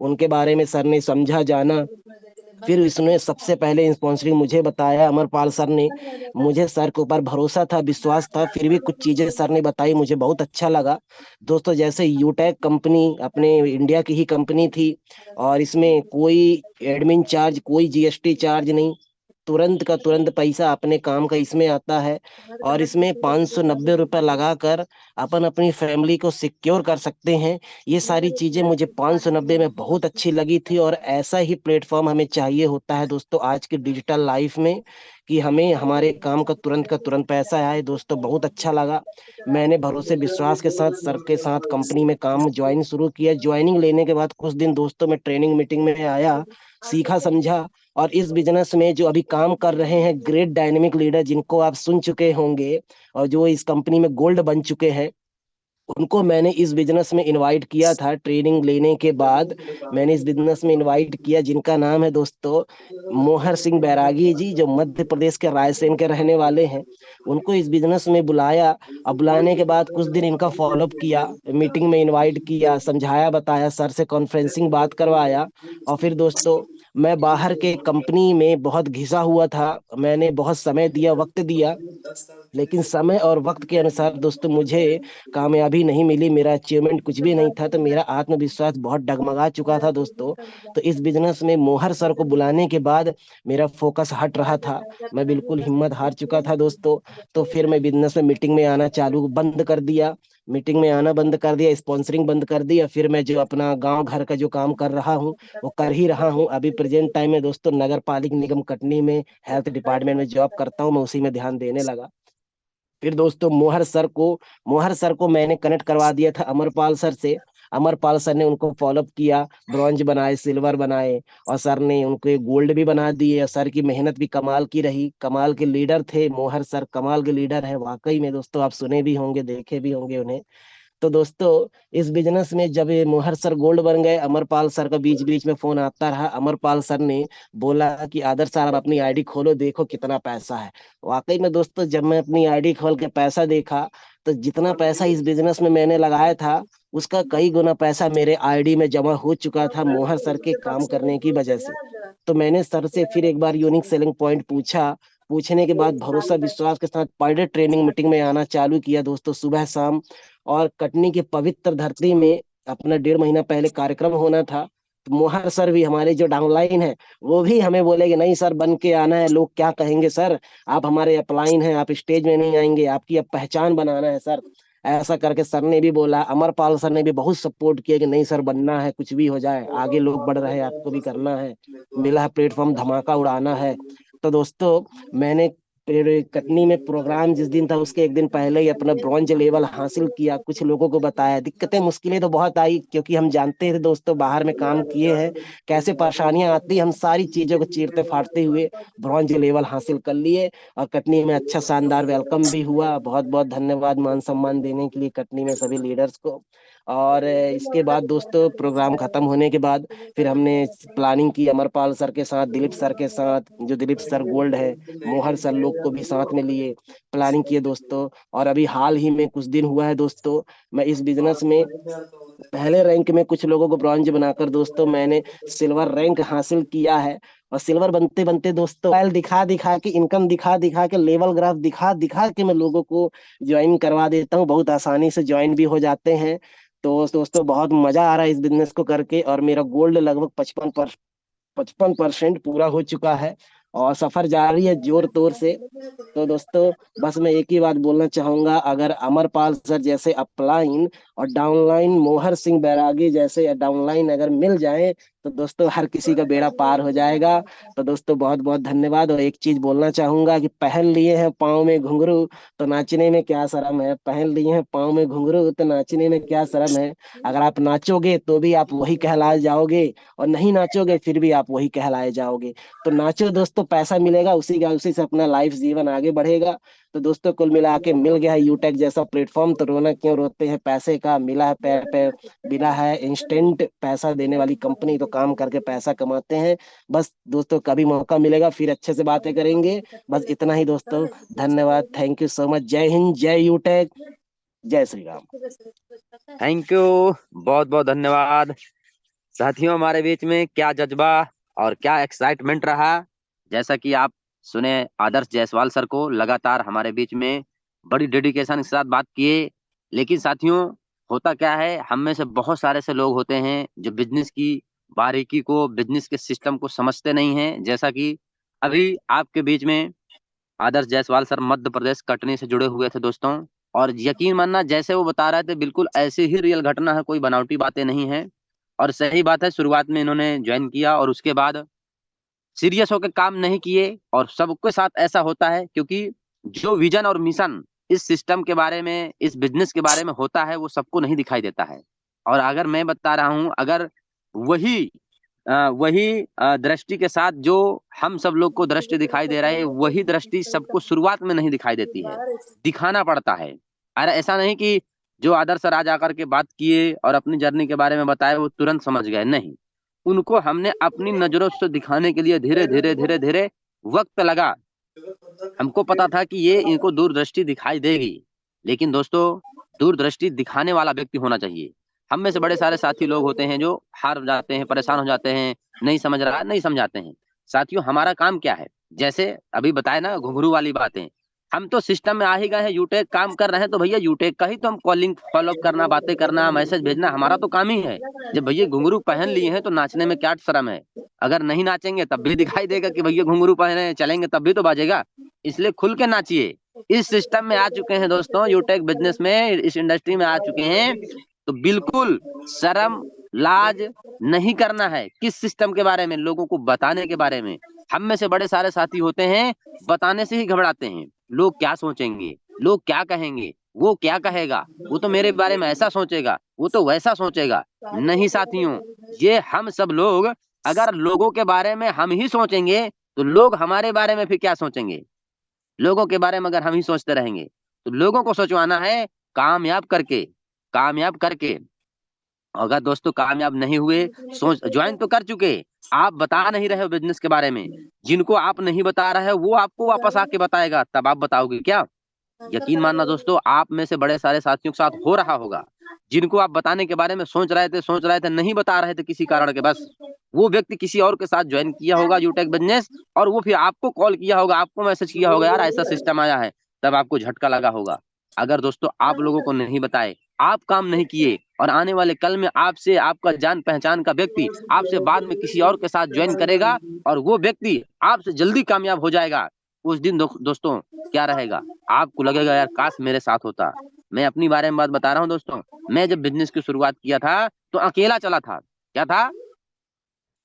उनके बारे में सर ने समझा, जाना, फिर इसने सबसे पहले स्पॉन्सरिंग मुझे बताया अमरपाल सर ने। मुझे सर के ऊपर भरोसा था, विश्वास था, फिर भी कुछ चीजें सर ने बताई, मुझे बहुत अच्छा लगा दोस्तों। जैसे यूटेक कंपनी अपने इंडिया की ही कंपनी थी, और इसमें कोई एडमिन चार्ज, कोई जीएसटी चार्ज नहीं, तुरंत का तुरंत पैसा अपने काम का इसमें आता है, और इसमें 590 रुपये लगाकर अपन अपनी फैमिली को सिक्योर कर सकते हैं। ये सारी चीजें मुझे 590 में बहुत अच्छी लगी थी, और ऐसा ही प्लेटफॉर्म हमें चाहिए होता है दोस्तों आज की डिजिटल लाइफ में, कि हमें हमारे काम का तुरंत पैसा आए। दोस्तों बहुत अच्छा लगा। मैंने भरोसे विश्वास के साथ सर के साथ कंपनी में काम ज्वाइन शुरू किया। ज्वाइनिंग लेने के बाद कुछ दिन दोस्तों में ट्रेनिंग मीटिंग में आया, सीखा, समझा, और इस बिजनेस में जो अभी काम कर रहे हैं ग्रेट डायनेमिक लीडर, जिनको आप सुन चुके होंगे और जो इस कंपनी में गोल्ड बन चुके हैं, उनको मैंने इस बिजनेस में इनवाइट किया था। ट्रेनिंग लेने के बाद मैंने इस बिजनेस में इनवाइट किया, जिनका नाम है दोस्तों मोहर सिंह बैरागी जी, जो मध्य प्रदेश के रायसेन के रहने वाले हैं। उनको इस बिजनेस में बुलाया, अब बुलाने के बाद कुछ दिन इनका फॉलोअप किया, मीटिंग में इनवाइट किया, समझाया, बताया, सर से कॉन्फ्रेंसिंग बात करवाया। और फिर दोस्तों मैं बाहर के कंपनी में बहुत घिसा हुआ था, मैंने बहुत समय दिया, वक्त दिया, लेकिन समय और वक्त के अनुसार दोस्तों मुझे कामयाबी नहीं मिली, मेरा अचीवमेंट कुछ भी नहीं था, तो मेरा आत्मविश्वास बहुत डगमगा चुका था दोस्तों। तो इस बिजनेस में मोहर सर को बुलाने के बाद मेरा फोकस हट रहा था, मैं बिल्कुल हिम्मत हार चुका था दोस्तों। तो फिर मैं बिजनेस में मीटिंग में आना चालू बंद कर दिया, मीटिंग में आना बंद कर दिया, स्पॉन्सरिंग बंद कर दिया। फिर मैं जो अपना गांव घर का जो काम कर रहा हूँ वो कर ही रहा हूँ। अभी प्रेजेंट टाइम में दोस्तों नगर पालिक निगम कटनी में हेल्थ डिपार्टमेंट में जॉब करता हूँ, मैं उसी में ध्यान देने लगा। फिर दोस्तों मोहर सर को मैंने कनेक्ट करवा दिया था अमरपाल सर से। अमरपाल सर ने उनको फॉलोअप किया, ब्रॉन्ज बनाए, सिल्वर बनाए, और सर ने उनको गोल्ड भी बना दिए। और सर की मेहनत भी कमाल की रही, कमाल के लीडर थे मोहर सर, कमाल के लीडर है वाकई में दोस्तों। आप सुने भी होंगे, देखे भी होंगे उन्हें। तो दोस्तों इस बिजनेस में जब ये मोहर सर गोल्ड बन गए, अमरपाल सर का बीच बीच में फोन आता रहा। अमरपाल सर ने बोला कि आदर्श सर आप अपनी आईडी खोलो, देखो कितना पैसा है। वाकई में दोस्तों जब मैं अपनी आईडी खोल के पैसा देखा, तो जितना पैसा इस बिजनेस में मैंने लगाया था उसका कई गुना पैसा मेरे आईडी में जमा हो चुका था मोहर सर के काम करने की वजह से। तो मैंने सर से फिर एक बार यूनिक सेलिंग पॉइंट पूछा। पूछने के बाद भरोसा विश्वास के साथ पर डे ट्रेनिंग मीटिंग में आना चालू किया दोस्तों, सुबह शाम। और कटनी की पवित्र धरती में अपना 1.5 महीना पहले कार्यक्रम होना था, तो मोहर सर भी, हमारे जो डाउनलाइन है, वो भी हमें बोले कि नहीं सर बन के आना है, लोग क्या कहेंगे सर, आप हमारे अपलाइन हैं, आप स्टेज में नहीं आएंगे, आपकी अब पहचान बनाना है सर। ऐसा करके सर ने भी बोला, अमरपाल सर ने भी बहुत सपोर्ट किया कि नहीं सर बनना है, कुछ भी हो जाए, आगे लोग बढ़ रहे हैं, आपको भी करना है, मिला है प्लेटफॉर्म, धमाका उड़ाना है। तो दोस्तों मैंने फिर कटनी में प्रोग्राम जिस दिन था उसके एक दिन पहले ही अपना ब्रॉन्ज लेवल हासिल किया। कुछ लोगों को बताया, दिक्कतें मुश्किलें तो बहुत आई, क्योंकि हम जानते थे दोस्तों, बाहर में काम किए हैं, कैसे परेशानियां आती, हम सारी चीजों को चीरते फाड़ते हुए ब्रॉन्ज लेवल हासिल कर लिए। और कटनी में अच्छा शानदार वेलकम भी हुआ। बहुत बहुत धन्यवाद मान सम्मान देने के लिए कटनी में सभी लीडर्स को। और इसके बाद दोस्तों प्रोग्राम खत्म होने के बाद फिर हमने प्लानिंग की अमरपाल सर के साथ, दिलीप सर के साथ, जो दिलीप सर गोल्ड है, मोहर सर लोग को भी साथ में लिए प्लानिंग किए दोस्तों। और अभी हाल ही में कुछ दिन हुआ है दोस्तों, मैं इस बिजनेस में पहले रैंक में कुछ लोगों को ब्रॉन्ज बनाकर दोस्तों मैंने सिल्वर रैंक हासिल किया है। और सिल्वर बनते बनते दोस्तों फाइल दिखा दिखा के, इनकम दिखा दिखा के, लेवल ग्राफ दिखा दिखा के मैं लोगों को ज्वाइन करवा देता हूँ, बहुत आसानी से ज्वाइन भी हो जाते हैं। तो दोस्तों बहुत मजा आ रहा है इस बिजनेस को करके, और मेरा गोल्ड लगभग 55% पूरा हो चुका है और सफर जारी है जोर तोर से। तो दोस्तों बस मैं एक ही बात बोलना चाहूंगा, अगर अमरपाल सर जैसे अपलाइन और डाउनलाइन मोहर सिंह बैरागी जैसे डाउनलाइन अगर मिल जाए तो दोस्तों हर किसी का बेड़ा पार हो जाएगा। तो दोस्तों बहुत बहुत धन्यवाद। और एक चीज बोलना चाहूंगा कि पहन लिए हैं पाँव में घुंघरू तो नाचने में क्या शर्म है, पहन लिए हैं पाँव में घुंघरू तो नाचने में क्या शर्म है। अगर आप नाचोगे तो भी आप वही कहलाए जाओगे, और नहीं नाचोगे फिर भी आप वही कहलाए जाओगे। तो नाचो दोस्तों, पैसा मिलेगा, उसी से अपना लाइफ जीवन आगे बढ़ेगा। तो दोस्तों कुल मिला के मिल गया है यूटेक जैसा प्लेटफॉर्म, तो रोना क्यों रोते हैं पैसे का, मिला है पैर पे मिला है इंस्टेंट पैसा देने वाली कंपनी, तो काम करके पैसा कमाते हैं। बस दोस्तों कभी मौका मिलेगा फिर अच्छे से बातें करेंगे। बस इतना ही दोस्तों, धन्यवाद, थैंक यू सो मच। जय हिंद, जय यूटेक, जय श्री राम। थैंक यू, बहुत बहुत धन्यवाद साथियों। हमारे बीच में क्या जज्बा और क्या एक्साइटमेंट रहा, जैसा कि आप सुने आदर्श जायसवाल सर को, लगातार हमारे बीच में बड़ी डेडिकेशन के साथ बात किए। लेकिन साथियों होता क्या है, हम में से बहुत सारे ऐसे लोग होते हैं जो बिजनेस की बारीकी को, बिजनेस के सिस्टम को समझते नहीं हैं। जैसा कि अभी आपके बीच में आदर्श जायसवाल सर मध्य प्रदेश कटनी से जुड़े हुए थे दोस्तों, और यकीन मानना जैसे वो बता रहे थे बिल्कुल ऐसी ही रियल घटना है, कोई बनावटी बातें नहीं है। और सही बात है, शुरुआत में इन्होंने ज्वाइन किया और उसके बाद सीरियस होकर काम नहीं किए। और सबके साथ ऐसा होता है, क्योंकि जो विजन और मिशन इस सिस्टम के बारे में, इस बिजनेस के बारे में होता है, वो सबको नहीं दिखाई देता है। और अगर मैं बता रहा हूं, अगर वही दृष्टि के साथ जो हम सब लोग को दृष्टि दिखाई दे रहा है, वही दृष्टि सबको शुरुआत में नहीं दिखाई देती है, दिखाना पड़ता है। अरे ऐसा नहीं कि जो आदर्श सर आज आकर के बात किए और अपनी जर्नी के बारे में बताए वो तुरंत समझ गए, नहीं, उनको हमने अपनी नजरों से दिखाने के लिए धीरे धीरे धीरे धीरे वक्त लगा। हमको पता था कि ये इनको दूरदृष्टि दिखाई देगी, लेकिन दोस्तों दूरदृष्टि दिखाने वाला व्यक्ति होना चाहिए। हम में से बड़े सारे साथी लोग होते हैं जो हार जाते हैं, परेशान हो जाते हैं, नहीं समझ रहा, नहीं समझाते हैं। साथियों हमारा काम क्या है, जैसे अभी बताए ना घुंघरू वाली बातें, हम तो सिस्टम में आ ही गए हैं, यूटेक काम कर रहे हैं, तो भैया यूटेक का ही तो हम कॉलिंग फॉलोअप करना, बातें करना, मैसेज भेजना हमारा तो काम ही है। जब भैया घुंघरू पहन लिए हैं तो नाचने में क्या शर्म है। अगर नहीं नाचेंगे तब भी दिखाई देगा कि भैया घुंघरू पहने, चलेंगे तब भी तो बाजेगा। इसलिए खुल के नाचिए। इस सिस्टम में आ चुके हैं दोस्तों, यूटेक बिजनेस में, इस इंडस्ट्री में आ चुके हैं, तो बिल्कुल शर्म लाज नहीं करना है किस सिस्टम के बारे में, लोगों को बताने के बारे में। हम में से बड़े सारे साथी होते हैं बताने से ही घबराते हैं, लोग क्या सोचेंगे, लोग क्या कहेंगे, वो क्या कहेगा, वो तो मेरे बारे में ऐसा सोचेगा, वो तो वैसा सोचेगा। नहीं साथियों, ये हम सब लोग, अगर लोगों के बारे में हम ही सोचेंगे तो लोग हमारे बारे में फिर क्या सोचेंगे। लोगों के बारे में अगर हम ही सोचते रहेंगे तो लोगों को सोचवाना है कामयाब करके, कामयाब करके। अगर दोस्तों कामयाब नहीं हुए, सोच ज्वाइन तो कर चुके, आप बता नहीं रहे हो बिजनेस के बारे में, जिनको आप नहीं बता रहे हो वो आपको वापस आके बताएगा, तब आप बताओगे क्या। यकीन मानना दोस्तों, आप में से बड़े सारे साथियों के साथ हो रहा होगा, जिनको आप बताने के बारे में सोच रहे थे, नहीं बता रहे थे किसी कारण के, बस वो व्यक्ति किसी और के साथ ज्वाइन किया होगा यूटेक बिजनेस, और वो फिर आपको कॉल किया होगा, आपको मैसेज किया होगा, यार ऐसा सिस्टम आया है, तब आपको झटका लगा होगा। अगर दोस्तों आप लोगों को नहीं बताए, आप काम नहीं किए, और आने वाले कल में आपसे, आपका जान पहचान का व्यक्ति आपसे बाद में किसी और के साथ ज्वाइन करेगा और वो व्यक्ति आपसे जल्दी कामयाब हो जाएगा, उस दिन दोस्तों क्या रहेगा, आपको लगेगा यार काश मेरे साथ होता। मैं अपनी बारे में बात बता रहा हूँ दोस्तों, मैं जब बिजनेस की शुरुआत किया था तो अकेला चला था, क्या था,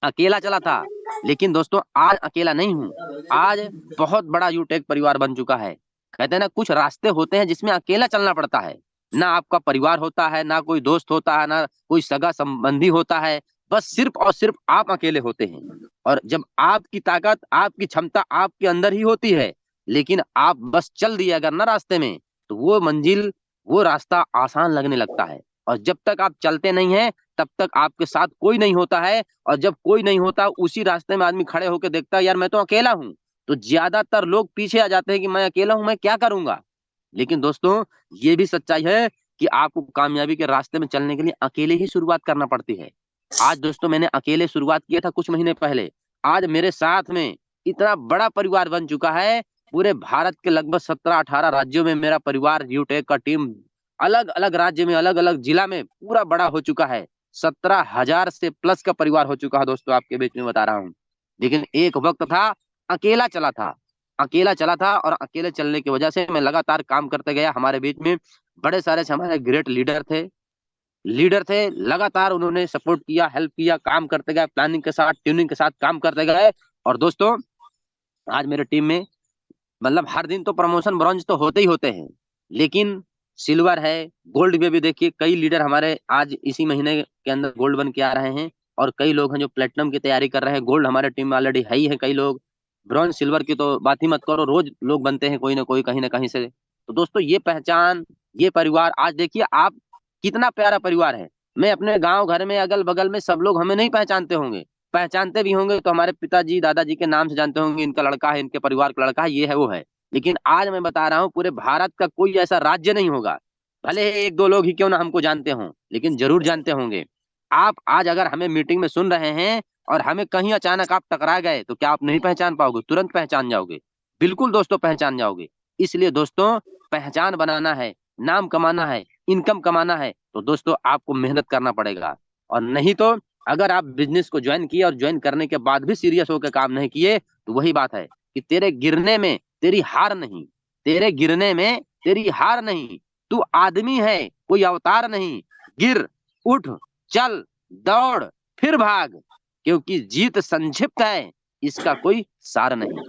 अकेला चला था। लेकिन दोस्तों आज अकेला नहीं हूँ, आज बहुत बड़ा यूटेक परिवार बन चुका है। कहते हैं ना, कुछ रास्ते होते हैं जिसमें अकेला चलना पड़ता है, ना आपका परिवार होता है, ना कोई दोस्त होता है, ना कोई सगा संबंधी होता है, बस सिर्फ और सिर्फ आप अकेले होते हैं। और जब आपकी ताकत, आपकी क्षमता आपके अंदर ही होती है, लेकिन आप बस चल दिए अगर ना रास्ते में, तो वो मंजिल, वो रास्ता आसान लगने लगता है। और जब तक आप चलते नहीं हैं तब तक आपके साथ कोई नहीं होता है, और जब कोई नहीं होता उसी रास्ते में आदमी खड़े होकर देखता है यार मैं तो अकेला हूँ, तो ज्यादातर लोग पीछे आ जाते हैं कि मैं अकेला हूं, मैं क्या करूंगा। लेकिन दोस्तों ये भी सच्चाई है कि आपको कामयाबी के रास्ते में चलने के लिए अकेले ही शुरुआत करना पड़ती है। आज दोस्तों मैंने अकेले शुरुआत किया था कुछ महीने पहले, आज मेरे साथ में इतना बड़ा परिवार बन चुका है, पूरे भारत के लगभग 17-18 राज्यों में मेरा परिवार यूटेक का टीम अलग अलग राज्य में, अलग अलग जिला में पूरा बड़ा हो चुका है। 17,000 से प्लस का परिवार हो चुका है दोस्तों, आपके बीच में बता रहा हूँ। लेकिन एक वक्त था अकेला चला था, अकेला चला था, और अकेले चलने की वजह से मैं लगातार काम करते गया। हमारे बीच में बड़े सारे से हमारे ग्रेट लीडर थे, लगातार उन्होंने सपोर्ट किया, हेल्प किया, काम करते गए, प्लानिंग के साथ, ट्यूनिंग के साथ काम करते गए। और दोस्तों आज मेरे टीम में मतलब हर दिन तो प्रमोशन ब्रॉन्ज तो होते ही होते हैं, लेकिन सिल्वर है, गोल्ड में भी देखिए कई लीडर हमारे आज इसी महीने के अंदर गोल्ड बन के आ रहे हैं, और कई लोग हैं जो प्लेटिनम की तैयारी कर रहे हैं। गोल्ड हमारे टीम में ऑलरेडी है ही है कई लोग, ब्रॉन्ज सिल्वर की तो बात ही मत करो, रोज लोग बनते हैं कोई ना कोई कहीं ना कहीं से। तो दोस्तों ये पहचान, ये परिवार, आज देखिए आप कितना प्यारा परिवार है। मैं अपने गांव घर में अगल बगल में सब लोग हमें नहीं पहचानते होंगे, पहचानते भी होंगे तो हमारे पिताजी दादाजी के नाम से जानते होंगे, इनका लड़का है, इनके परिवार का लड़का है, ये है वो है। लेकिन आज मैं बता रहा हूँ पूरे भारत का कोई ऐसा राज्य नहीं होगा, भले ही एक दो लोग ही क्यों ना हमको जानते हों, लेकिन जरूर जानते होंगे। आप आज अगर हमें मीटिंग में सुन रहे हैं और हमें कहीं अचानक आप टकरा गए तो क्या आप नहीं पहचान पाओगे? तुरंत पहचान जाओगे, बिल्कुल दोस्तों पहचान जाओगे। इसलिए दोस्तों पहचान बनाना है, नाम कमाना है, इनकम कमाना है, तो दोस्तों आपको मेहनत करना पड़ेगा। और नहीं तो अगर आप बिजनेस को ज्वाइन किए और ज्वाइन करने के बाद भी सीरियस होकर काम नहीं किए, तो वही बात है कि तेरे गिरने में तेरी हार नहीं, तेरे गिरने में तेरी हार नहीं, तू आदमी है, कोई अवतार नहीं। गिर, उठ, चल, दौड़, फिर भाग, क्योंकि जीत संक्षिप्त है, इसका कोई सार नहीं।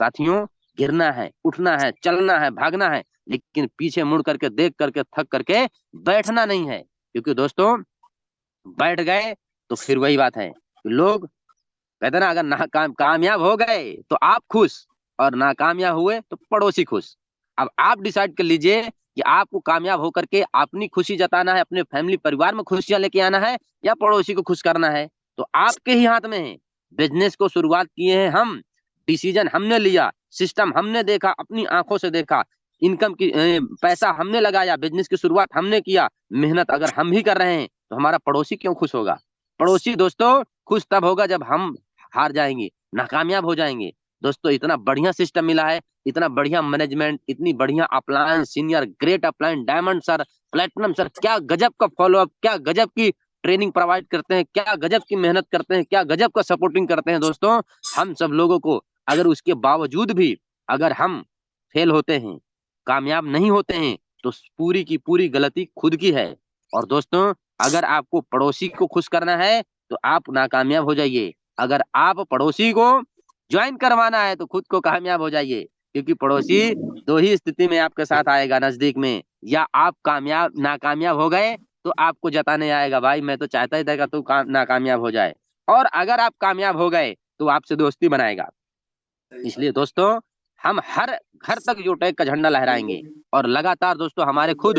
साथियों गिरना है, उठना है, चलना है, भागना है, लेकिन पीछे मुड़ करके देख करके थक करके बैठना नहीं है, क्योंकि दोस्तों बैठ गए तो फिर वही बात है कि लोग कहते ना, अगर कामयाब हो गए तो आप खुश, और नाकामयाब हुए तो पड़ोसी खुश। अब आप डिसाइड कर लीजिए कि आपको कामयाब होकर के अपनी खुशी जताना है, अपने फैमिली परिवार में खुशियां लेके आना है, या पड़ोसी को खुश करना है, तो आपके ही हाथ में है। बिजनेस को शुरुआत किए हैं हम, डिसीजन हमने लिया, सिस्टम हमने देखा, अपनी आंखों से देखा, इनकम की पैसा हमने लगाया, बिजनेस की शुरुआत हमने किया, मेहनत अगर हम ही कर रहे हैं तो हमारा पड़ोसी क्यों खुश होगा? पड़ोसी दोस्तों खुश तब होगा जब हम हार जाएंगे, नाकामयाब हो जाएंगे। दोस्तों इतना बढ़िया सिस्टम मिला है, इतना बढ़िया मैनेजमेंट, इतनी बढ़िया appliance, senior great appliance, diamond sir, platinum sir, क्या गजब का फॉलोअप, क्या गजब की ट्रेनिंग प्रोवाइड करते हैं, क्या गजब की मेहनत करते हैं, क्या गजब का सपोर्टिंग करते हैं। दोस्तों हम सब लोगों को अगर उसके बावजूद भी अगर हम फेल होते हैं, कामयाब नहीं होते हैं, तो पूरी की पूरी गलती खुद की है। और दोस्तों अगर आपको पड़ोसी को खुश करना है तो आप नाकामयाब हो जाइए, अगर आप पड़ोसी को ज्वाइन करवाना है तो खुद को कामयाब हो जाइए, क्योंकि पड़ोसी दो ही स्थिति में आपके साथ आएगा नजदीक में, या आप नाकामयाब हो गए तो आपको जताने आएगा, भाई मैं तो चाहता ही था कि तू नाकामयाब हो जाए, और अगर आप कामयाब हो गए तो आपसे दोस्ती बनाएगा। इसलिए दोस्तों हम हर घर तक यूटेक का झंडा लहराएंगे, और लगातार दोस्तों हमारे खुद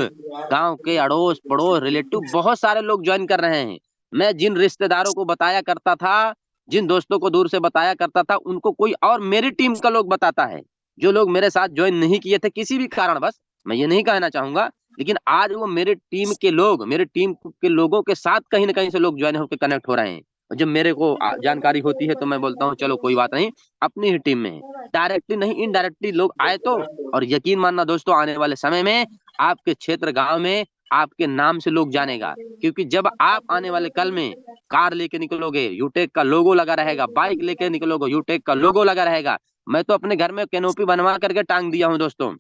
गांव के अड़ोस पड़ोस रिलेटिव बहुत सारे लोग ज्वाइन कर रहे हैं। मैं जिन रिश्तेदारों को बताया करता था, जिन दोस्तों को दूर से बताया करता था, उनको कोई और मेरी टीम का लोग बताता है, जो लोग मेरे साथ ज्वाइन नहीं किए थे किसी भी कारण, बस मैं ये नहीं कहना चाहूंगा, लेकिन आज वो मेरे टीम के लोग, मेरे टीम के लोगों के साथ कहीं ना कहीं से लोग ज्वाइन होकर कनेक्ट हो रहे हैं। जब मेरे को जानकारी होती है तो मैं बोलता हूँ चलो कोई बात नहीं, अपनी ही टीम में है, डायरेक्टली नहीं इनडायरेक्टली लोग आए तो। और यकीन मानना दोस्तों आने वाले समय में आपके क्षेत्र गांव में आपके नाम से लोग जानेगा, क्योंकि जब आप आने वाले कल में कार लेके निकलोगे, यूटेक का लोगो लगा रहेगा, बाइक लेके निकलोगे, यूटेक का लोगो लगा रहेगा। मैं तो अपने घर में कैनोपी बनवा करके टांग दिया हूँ दोस्तों,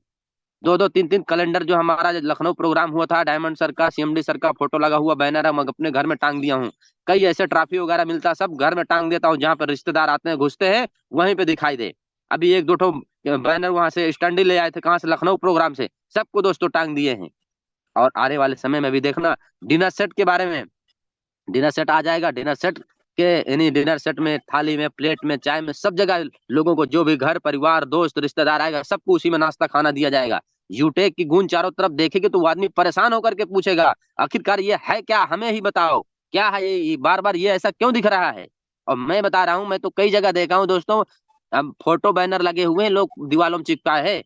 2-2 3-3 कैलेंडर, जो हमारा लखनऊ प्रोग्राम हुआ था, डायमंड सर का, सीएमडी सर का फोटो लगा हुआ बैनर हम अपने घर में टांग दिया हूँ। कई ऐसे ट्रॉफी वगैरह मिलता है, सब घर में टांग देता हूँ, जहाँ पर रिश्तेदार आते हैं घुसते हैं वहीं पे दिखाई दे। अभी 1-2 ठो बैनर वहां से स्टैंडी ले आए थे, कहाँ से, लखनऊ प्रोग्राम से, सबको दोस्तों टांग दिए हैं। और आने वाले समय में भी देखना डिनर सेट के बारे में, डिनर सेट आ जाएगा, डिनर सेट के यानी डिनर सेट में थाली में, प्लेट में, चाय में, सब जगह लोगों को, जो भी घर परिवार दोस्त रिश्तेदार आएगा सबको उसी में नाश्ता खाना दिया जाएगा। यूटेक की गूंज चारों तरफ देखेगी तो वो आदमी परेशान होकर के पूछेगा आखिरकार ये है क्या, हमें ही बताओ क्या है ये, बार बार ये ऐसा क्यों दिख रहा है। और मैं बता रहा हूँ, मैं तो कई जगह देखा हूँ दोस्तों, फोटो बैनर लगे हुए हैं, लोग दीवारों में चिपकाए है,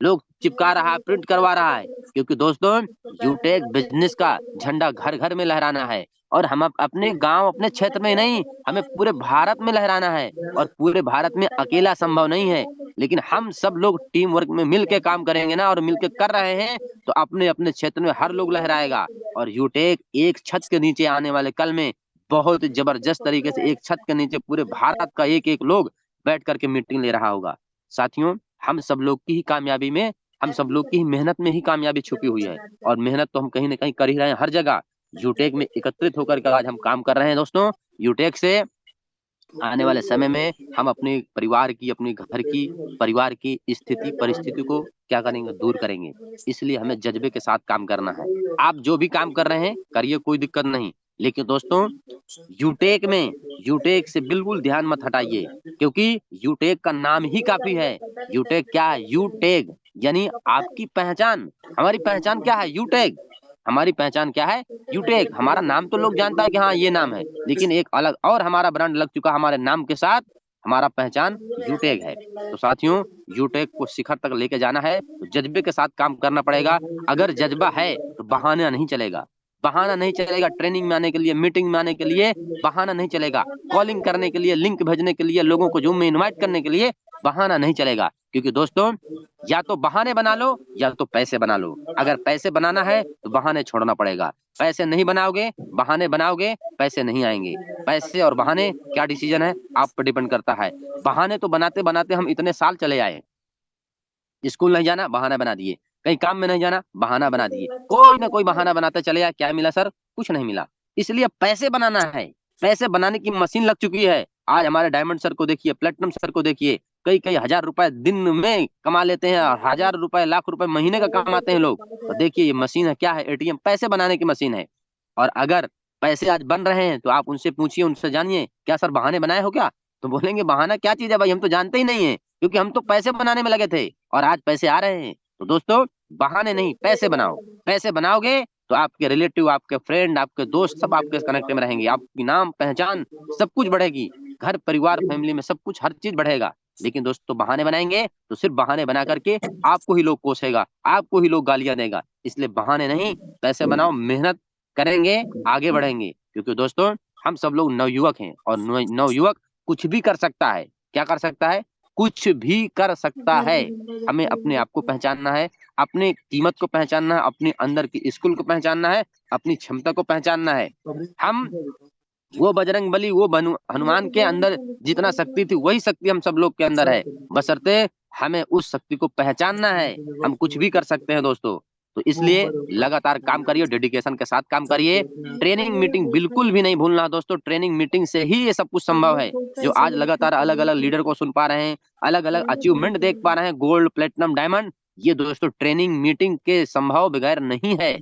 लोग चिपका रहा है, प्रिंट करवा रहा है, क्योंकि दोस्तों यूटेक बिजनेस का झंडा घर घर में लहराना है। और हम अपने गांव, अपने क्षेत्र में नहीं, हमें पूरे भारत में लहराना है। और पूरे भारत में अकेला संभव नहीं है, लेकिन हम सब लोग टीम वर्क में मिलके काम करेंगे ना, और मिलके कर रहे हैं, तो अपने अपने क्षेत्र में हर लोग लहराएगा। और यूटेक एक छत के नीचे आने वाले कल में बहुत जबरदस्त तरीके से एक छत के नीचे पूरे भारत का एक एक लोग बैठ करके मीटिंग ले रहा होगा। साथियों, हम सब लोग की ही कामयाबी में, हम सब लोग की ही मेहनत में ही कामयाबी छुपी हुई है। और मेहनत तो हम कहीं ना कहीं कर ही रहे हैं, हर जगह यूटेक में एकत्रित होकर के आज हम काम कर रहे हैं। दोस्तों, यूटेक से आने वाले समय में हम अपने परिवार की, अपने घर की, परिवार की स्थिति परिस्थिति को क्या करेंगे, दूर करेंगे। इसलिए हमें जज्बे के साथ काम करना है। आप जो भी काम कर रहे हैं करिए, कोई दिक्कत नहीं, लेकिन दोस्तों यूटेक में, यूटेक से बिल्कुल ध्यान मत हटाइए, क्योंकि यूटेक का नाम ही काफी है। यूटेक क्या है? यूटेक यानी आपकी पहचान। हमारी पहचान क्या है? यूटेक। हमारी पहचान क्या है? यूटेक। हमारा नाम तो लोग जानता है कि हाँ ये नाम है, लेकिन एक अलग और हमारा ब्रांड लग चुका हमारे नाम के साथ, हमारा पहचान यूटेक है। तो साथियों, यूटेक को शिखर तक लेके जाना है तो जज्बे के साथ काम करना पड़ेगा। अगर जज्बा है तो बहाना नहीं चलेगा, बहाना नहीं चलेगा। ट्रेनिंग में आने के लिए, मीटिंग में आने के लिए बहाना नहीं चलेगा। कॉलिंग करने के लिए, लिंक भेजने के लिए, लोगों को जूम में इनवाइट करने के लिए बहाना नहीं चलेगा। क्योंकि दोस्तों, या तो बहाने बना लो या तो पैसे बना लो। अगर पैसे बनाना है तो बहाने छोड़ना पड़ेगा। पैसे नहीं बनाओगे, बहाने बनाओगे, पैसे नहीं आएंगे। पैसे और बहाने क्या डिसीजन है, आप पर डिपेंड करता है। बहाने तो बनाते बनाते हम इतने साल चले आए। स्कूल नहीं जाना, बहाना बना दिए। कहीं काम में नहीं जाना, बहाना बना दिए। कोई ना कोई बहाना बनाते चले आए। क्या मिला सर? कुछ नहीं मिला। इसलिए पैसे बनाना है। पैसे बनाने की मशीन लग चुकी है। आज हमारे डायमंड सर को देखिए, प्लेटिनम सर को देखिए, कई कई हजार रुपए दिन में कमा लेते हैं, और हजार रुपए, लाख रुपए महीने का कमाते हैं लोग। तो देखिए ये मशीन है, क्या है? एटीएम, पैसे बनाने की मशीन है। और अगर पैसे आज बन रहे हैं तो आप उनसे पूछिए, उनसे जानिए, क्या सर बहाने बनाए हो क्या? तो बोलेंगे बहाना क्या चीज है भाई, हम तो जानते ही नहीं है, क्योंकि हम तो पैसे बनाने में लगे थे और आज पैसे आ रहे हैं। तो दोस्तों, बहाने नहीं, पैसे बनाओ। पैसे बनाओगे तो आपके रिलेटिव, आपके फ्रेंड, आपके दोस्त सब आपके कनेक्ट में रहेंगे। आपकी नाम, पहचान सब कुछ बढ़ेगी। घर परिवार, फैमिली में सब कुछ, हर चीज बढ़ेगा। लेकिन दोस्तों बहाने बनाएंगे तो सिर्फ बहाने बना करके आपको ही लोग कोसेगा, आपको ही लोग गालियां देगा। इसलिए बहाने नहीं, पैसे बनाओ, मेहनत करेंगे, आगे बढ़ेंगे। क्योंकि दोस्तों, हम सब लोग नवयुवक हैं, और नवयुवक कुछ भी कर सकता है। क्या कर सकता है? कुछ भी कर सकता है। हमें अपने आप को पहचानना है, अपनी कीमत को पहचानना है, अपने अंदर की स्किल को पहचानना है, अपनी क्षमता को पहचानना है। हम वो बजरंग बली, वो हनुमान के अंदर जितना शक्ति थी, वही शक्ति हम सब लोग के अंदर है। बशर्ते हमें उस शक्ति को पहचानना है। हम कुछ भी कर सकते हैं दोस्तों। तो इसलिए लगातार काम करिए, डेडिकेशन के साथ काम करिए। ट्रेनिंग मीटिंग बिल्कुल भी नहीं भूलना दोस्तों। ट्रेनिंग मीटिंग से ही ये सब कुछ संभव है। जो आज लगातार अलग अलग लीडर को सुन पा रहे हैं, अलग अलग अचीवमेंट देख पा रहे हैं, गोल्ड, प्लेटिनम, डायमंड, ये दोस्तों ट्रेनिंग मीटिंग के संभव बगैर नहीं है।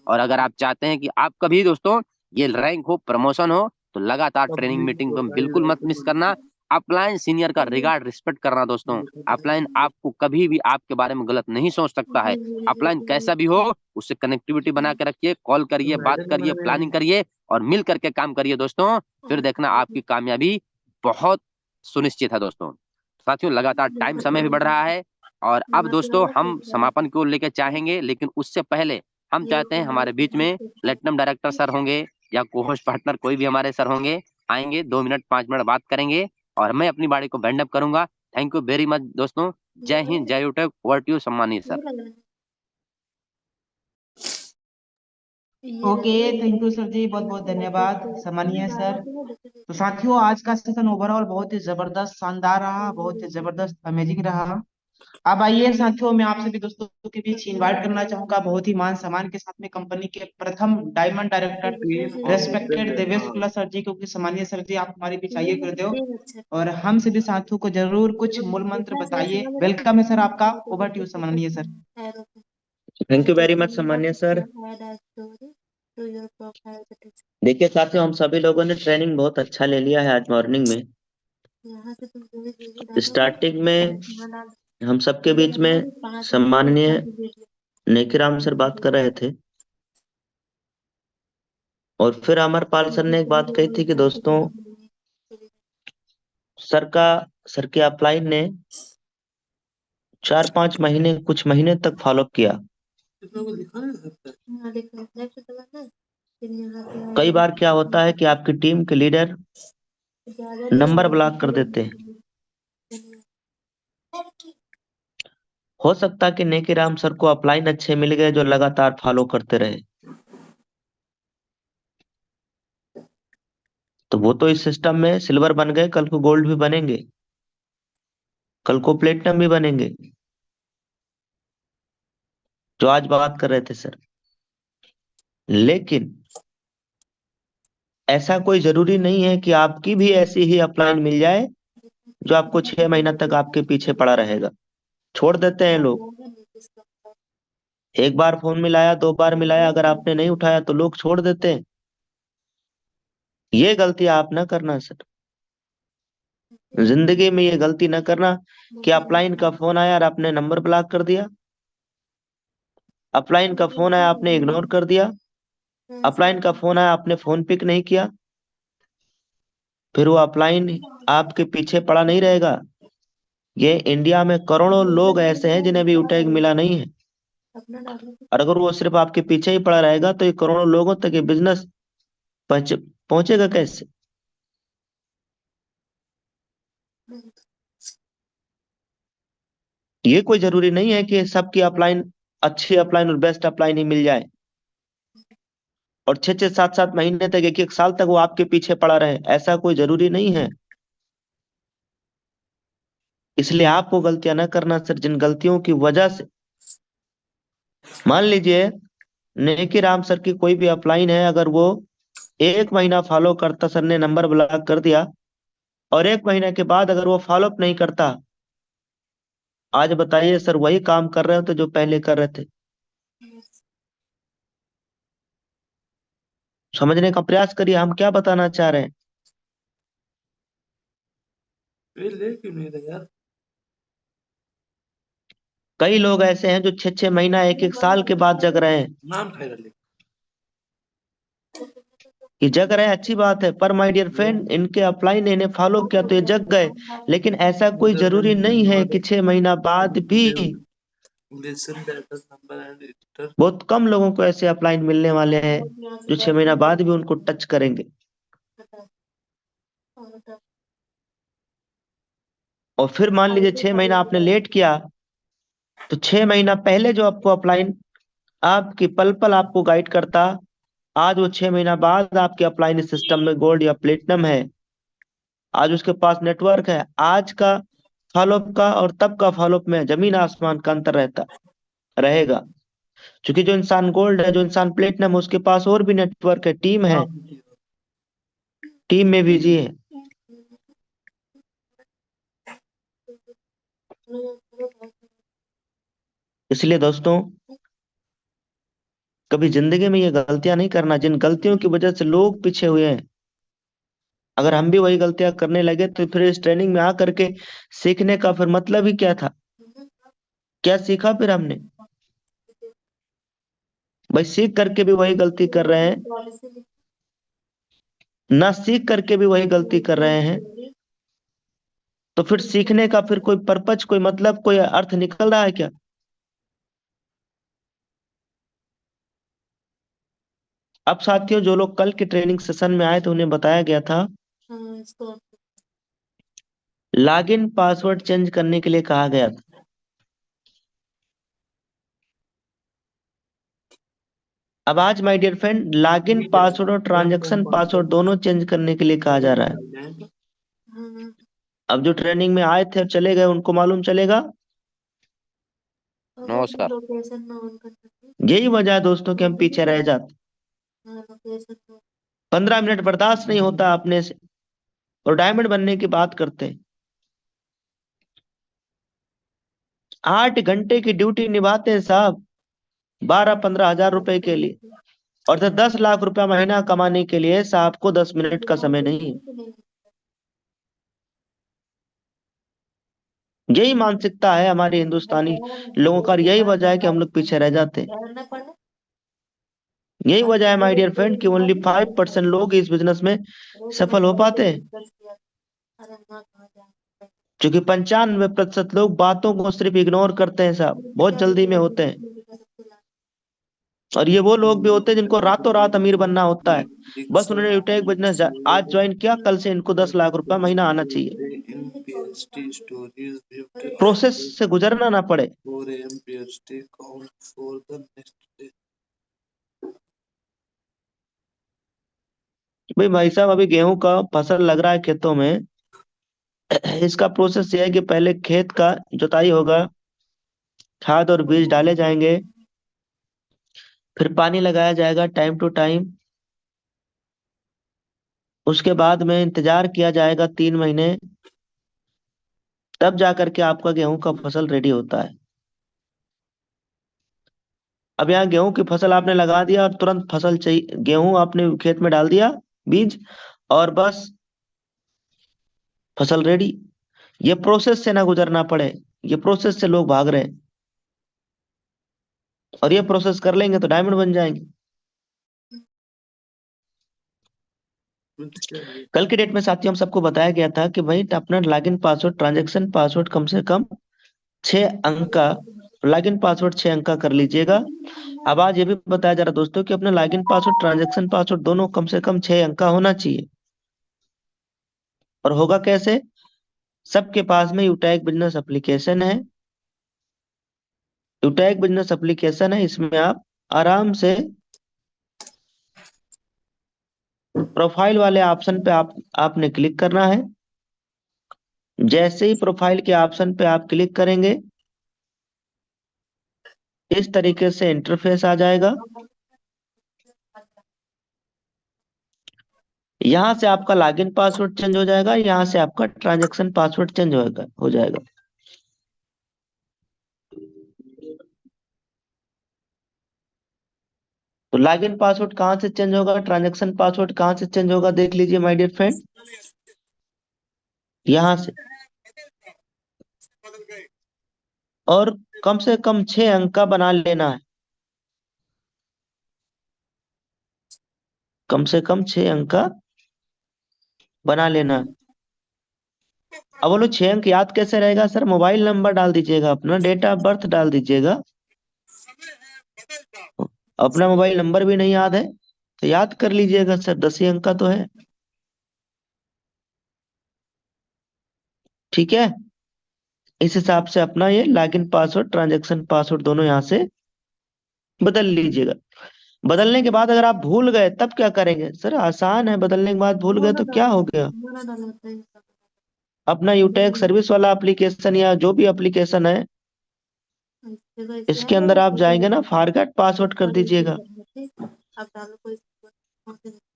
और अगर आप चाहते हैं कि आपका भी दोस्तों ये रैंक हो, प्रमोशन हो, तो लगातार ट्रेनिंग मीटिंग को बिल्कुल मत मिस करना। अपलाइन सीनियर का रिगार्ड, रिस्पेक्ट करना दोस्तों। अपलाइन आपको कभी भी आपके बारे में गलत नहीं सोच सकता है। अपलाइन कैसा भी हो, उससे कनेक्टिविटी बना के रखिए, कॉल करिए, बात करिए, प्लानिंग करिए और मिल करके काम करिए दोस्तों। फिर देखना आपकी कामयाबी बहुत सुनिश्चित है दोस्तों। साथियों, लगातार टाइम, समय भी बढ़ रहा है, और अब दोस्तों हम समापन की ओर लेके चाहेंगे, लेकिन उससे पहले हम चाहते हैं हमारे बीच में प्लेटिनम डायरेक्टर सर होंगे या को-होस्ट पार्टनर कोई भी हमारे सर होंगे, आएंगे, 2 मिनट 5 मिनट बात करेंगे और मैं अपनी बाड़ी को बैंड अप करूंगा। थैंक यू वेरी मच दोस्तों। जय हिंद, जय यूट्यूब। ओवर टू यू सम्मानित sir. Okay, thank you sir ji, बहुत बहुत धन्यवाद सम्मानीय सर। तो साथियों, आज का सेशन ओवरऑल बहुत ही जबरदस्त, शानदार रहा, बहुत ही जबरदस्त, अमेजिंग रहा। अब आइए साथियों, मैं आप सभी दोस्तों के बीच इनवाइट करना चाहूंगा बहुत ही मान सम्मान के साथ में कंपनी के प्रथम diamond director respected Devesh Shukla sir ji, क्योंकि सम्मानीय सर जी आप हमारे बीच आइए गुरुदेव, और हम सभी साथियों को जरूर कुछ मूल मंत्र बताइए। वेलकम है सर आपका, ओवर टू यू सम्मानीय sir. Thank you very much सम्मानीय सर। देखिए साथियों, हम सभी लोगों ने ट्रेनिंग बहुत अच्छा ले लिया है आज मॉर्निंग में। स्टार्टिंग में हम सबके बीच में सम्माननीय नेकीराम सर बात कर रहे थे, और फिर अमरपाल सर ने एक बात कही थी कि दोस्तों सर की अपलाइन ने 4-5 महीने, कुछ महीने तक फॉलोअप किया। कई बार क्या होता है कि आपकी टीम के लीडर नंबर ब्लॉक कर देते हैं। हो सकता है कि नेकीराम सर को अपलाइन अच्छे मिल गए जो लगातार फॉलो करते रहे, तो वो तो इस सिस्टम में सिल्वर बन गए, कल को गोल्ड भी बनेंगे, कल को प्लेटिनम भी बनेंगे, जो आज बात कर रहे थे सर। लेकिन ऐसा कोई जरूरी नहीं है कि आपकी भी ऐसी ही अपलाइन मिल जाए जो आपको 6 महीना तक आपके पीछे पड़ा रहेगा। छोड़ देते हैं लोग। एक बार फोन मिलाया, 2 बार मिलाया, अगर आपने नहीं उठाया तो लोग छोड़ देते हैं। ये गलती आप ना करना सर, जिंदगी में ये गलती ना करना कि अपलाइन का फोन आया और आपने नंबर ब्लॉक कर दिया, अपलाइन का फोन आया आपने इग्नोर कर दिया, अपलाइन का फोन आया आपने फोन पिक नहीं किया, फिर वो अपलाइन आपके पीछे पड़ा नहीं रहेगा। ये इंडिया में करोड़ों लोग ऐसे हैं जिन्हें भी यूटैग मिला नहीं है, और अगर वो सिर्फ आपके पीछे ही पड़ा रहेगा तो ये करोड़ों लोगों तक ये बिजनेस पहुंचेगा कैसे? ये कोई जरूरी नहीं है कि सबकी अपलाइन, अच्छी अपलाइन और बेस्ट अपलाइन ही मिल जाए और 6-6, 7-7 महीने तक, 1-1 साल तक वो आपके पीछे पड़ा रहे, ऐसा कोई जरूरी नहीं है। इसलिए आप वो गलतियां ना करना सर, जिन गलतियों की वजह से, मान लीजिए नेकी राम सर की कोई भी अपलाइन है, अगर वो 1 महीना फॉलो करता, सर ने नंबर ब्लॉक कर दिया, और 1 महीने के बाद अगर वो फॉलोअप नहीं करता, आज बताइए सर वही काम कर रहे होते जो पहले कर रहे थे। समझने का प्रयास करिए हम क्या बताना चाह रहे हैं। कई लोग ऐसे हैं जो 6-6 महीना, 1-1 साल के बाद जग रहे हैं। ये जग रहे हैं, अच्छी बात है, पर माय डियर फ्रेंड, इनके अपलाइन ने इन्हें फॉलो किया तो ये जग गए। लेकिन ऐसा कोई जरूरी नहीं है कि 6 महीना बाद भी, बहुत कम लोगों को ऐसे अपलाइन मिलने वाले हैं जो 6 महीना बाद भी उनको टच करेंगे। और फिर मान लीजिए 6 महीना आपने लेट किया, तो 6 महीना पहले जो आपको अपलाइन आपकी पल पल आपको गाइड करता, आज वो 6 महीना बाद आपके अपलाइन सिस्टम में गोल्ड या प्लेटिनम है, आज उसके पास नेटवर्क है। आज का फॉलोअप का और तब का फॉलोअप में जमीन आसमान का अंतर रहता रहेगा, क्योंकि जो इंसान गोल्ड है, जो इंसान प्लेटिनम है, उसके पास और भी नेटवर्क है, टीम है, टीम में बिजी है। इसलिए दोस्तों, कभी जिंदगी में ये गलतियां नहीं करना जिन गलतियों की वजह से लोग पीछे हुए हैं। अगर हम भी वही गलतियां करने लगे तो फिर इस ट्रेनिंग में आकर के सीखने का फिर मतलब ही क्या था? क्या सीखा फिर हमने? भाई सीख करके भी वही गलती कर रहे हैं, ना सीख करके भी वही गलती कर रहे हैं, तो फिर सीखने का फिर कोई पर्पज, कोई मतलब, कोई अर्थ निकल रहा है क्या? अब साथियों, जो लोग कल के ट्रेनिंग सेशन में आए थे उन्हें बताया गया था, लॉगिन पासवर्ड चेंज करने के लिए कहा गया था। अब आज my dear friend, login password और ट्रांजैक्शन पासवर्ड दोनों चेंज करने के लिए कहा जा रहा है। अब जो ट्रेनिंग में आए थे और चले गए, उनको मालूम चलेगा? No sir. यही वजह है दोस्तों कि हम पीछे रह जाते। 15 मिनट बर्दाश्त नहीं होता अपने से, और डायमंड बनने की बात करते हैं। 8 घंटे की ड्यूटी निभाते हैं साहब, 12-15 हजार रुपए के लिए, और 10 लाख रुपया महीना कमाने के लिए साहब को 10 मिनट का समय नहीं है। यही मानसिकता है हमारे हिंदुस्तानी लोगों का, यही वजह है कि हम लोग पीछे रह जाते हैं। यही वजह है माय डियर फ्रेंड कि ओनली 5% लोग इस बिजनेस में सफल हो पाते हैं। क्योंकि 95% लोग बातों को सिर्फ इग्नोर करते हैं साहब, बहुत जल्दी में होते हैं। और ये वो लोग भी होते हैं जिनको रातों रात अमीर बनना होता है, बस उन्होंने यूटेक बिजनेस आज ज्वाइन किया, कल से इनको 10 लाख रुपए महीना आना चाहिए, प्रोसेस से गुजरना ना पड़े। भाई साहब अभी गेहूं का फसल लग रहा है खेतों में, इसका प्रोसेस ये है कि पहले खेत का जुताई होगा, खाद और बीज डाले जाएंगे, फिर पानी लगाया जाएगा टाइम टू टाइम, उसके बाद में इंतजार किया जाएगा 3 महीने, तब जाकर के आपका गेहूं का फसल रेडी होता है। अब यहाँ गेहूं की फसल आपने लगा दिया और तुरंत फसल चाहिए, गेहूं आपने खेत में डाल दिया बीज और बस फसल रेडी। ये प्रोसेस से ना गुजरना पड़े, ये प्रोसेस से लोग भाग रहे हैं, और ये प्रोसेस कर लेंगे तो डायमंड बन जाएंगे। कल के डेट में साथियों हम सबको बताया गया था कि भाई अपना लॉगिन पासवर्ड, ट्रांजैक्शन पासवर्ड कम से कम 6 अंक का, लॉगिन पासवर्ड 6 अंक का कर लीजिएगा। अब आज ये भी बताया जा रहा दोस्तों कि अपना लॉगिन पासवर्ड, ट्रांजैक्शन पासवर्ड दोनों कम से कम 6 अंक का होना चाहिए। और होगा कैसे? सबके पास में यूटैग बिजनेस एप्लीकेशन है, यूटैग बिजनेस एप्लीकेशन है, इसमें आप आराम से प्रोफाइल वाले ऑप्शन पे आपने क्लिक करना है। जैसे ही प्रोफाइल के ऑप्शन पे आप क्लिक करेंगे, इस तरीके से इंटरफेस आ जाएगा। यहाँ से आपका लॉगिन पासवर्ड चेंज हो जाएगा, यहाँ से आपका ट्रांजैक्शन पासवर्ड चेंज हो जाएगा। तो लॉगिन पासवर्ड कहाँ से चेंज होगा, ट्रांजैक्शन पासवर्ड कहाँ से चेंज होगा, देख लीजिए माय डियर फ्रेंड, यहाँ से। और कम से कम 6 अंक का बना लेना है, कम से कम 6 अंक का बना लेना है। अब बोलो 6 अंक याद कैसे रहेगा सर? मोबाइल नंबर डाल दीजिएगा, अपना डेट ऑफ बर्थ डाल दीजिएगा। अपना मोबाइल नंबर भी नहीं याद है तो याद कर लीजिएगा सर, 10 ही अंक का तो है, ठीक है। इस हिसाब से अपना ये लॉगिन पासवर्ड, ट्रांजैक्शन पासवर्ड दोनों यहाँ से बदल लीजिएगा। बदलने के बाद अगर आप भूल गए तब क्या करेंगे सर? आसान है, बदलने के बाद भूल गए तो क्या हो गया, अपना यूटेक सर्विस वाला एप्लीकेशन या जो भी एप्लीकेशन है, इसके अंदर आप जाएंगे ना, फॉरगेट पासवर्ड कर दीजिएगा।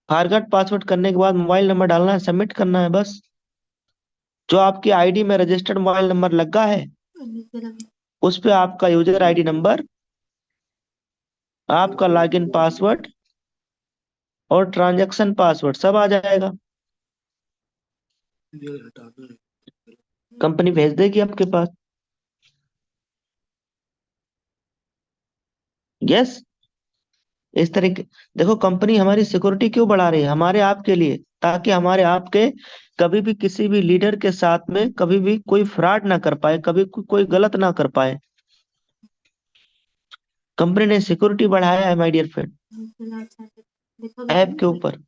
फॉरगेट पासवर्ड करने के बाद मोबाइल नंबर डालना है, सबमिट करना है बस। जो आपकी आईडी में रजिस्टर्ड मोबाइल नंबर लगा है उस पे आपका यूजर आईडी नंबर, आपका लॉगिन पासवर्ड और ट्रांजैक्शन पासवर्ड सब आ जाएगा। कंपनी भेज देगी आपके पास। यस, इस तरीके देखो कंपनी हमारी सिक्योरिटी क्यों बढ़ा रही है, हमारे आपके लिए, ताकि हमारे आपके कभी भी किसी भी लीडर के साथ में कभी भी कोई फ्रॉड ना कर पाए, कभी कोई गलत ना कर पाए। कंपनी ने सिक्योरिटी बढ़ाया है माय डियर फ्रेंड, ऐप के ऊपर,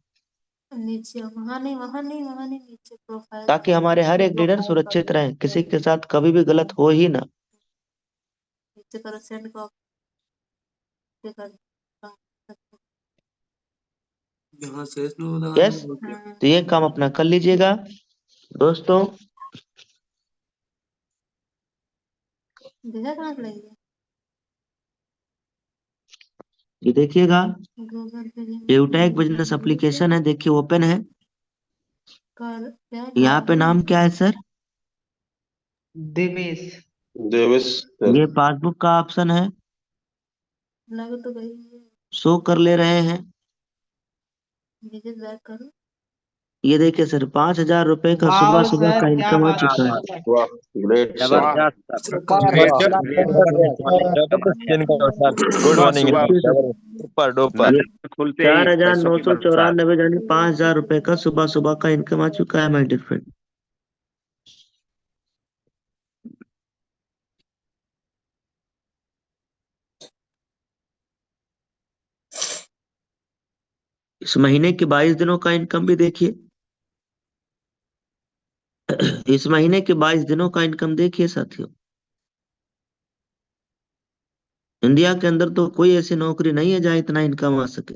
नीचे वहां नहीं नीचे प्रोफाइल, ताकि हमारे हर एक लीडर सुरक्षित रहे, किसी के साथ कभी भी गलत हो ही ना। नीचे करो सेंड को यस, तो ये काम अपना कर लीजिएगा दोस्तों। देखा कहाँ से लगेगा? ये देखिएगा, गूगल पे यूटेक बिजनेस एप्लीकेशन है, देखिए ओपन है। कर यहाँ पे नाम क्या है सर? देवेश। ये पासबुक का ऑप्शन है, लग तो गई, शो कर ले रहे हैं। विजिट बैक करो। ये देखिए सर, 5,000 रुपए का वाह सुबह सुबह सर, का क्या इनकम आ बात चुका है। है। वाह, ग्रेट सर। जबरदस्त गुड मॉर्निंग सुपर डुपर। खुलते ही पैसों की बरसात। 4,994 यानी 5,000 रुपए का सुबह सुबह का इनकम आ चुका है माय डियर फ्रेंड। इस महीने के 22 दिनों का इनकम भी देखिए। इस महीने के 22 दिनों का इनकम देखिए साथियों। इंडिया के अंदर तो कोई ऐसी नौकरी नहीं है जहां इतना इनकम आ सके।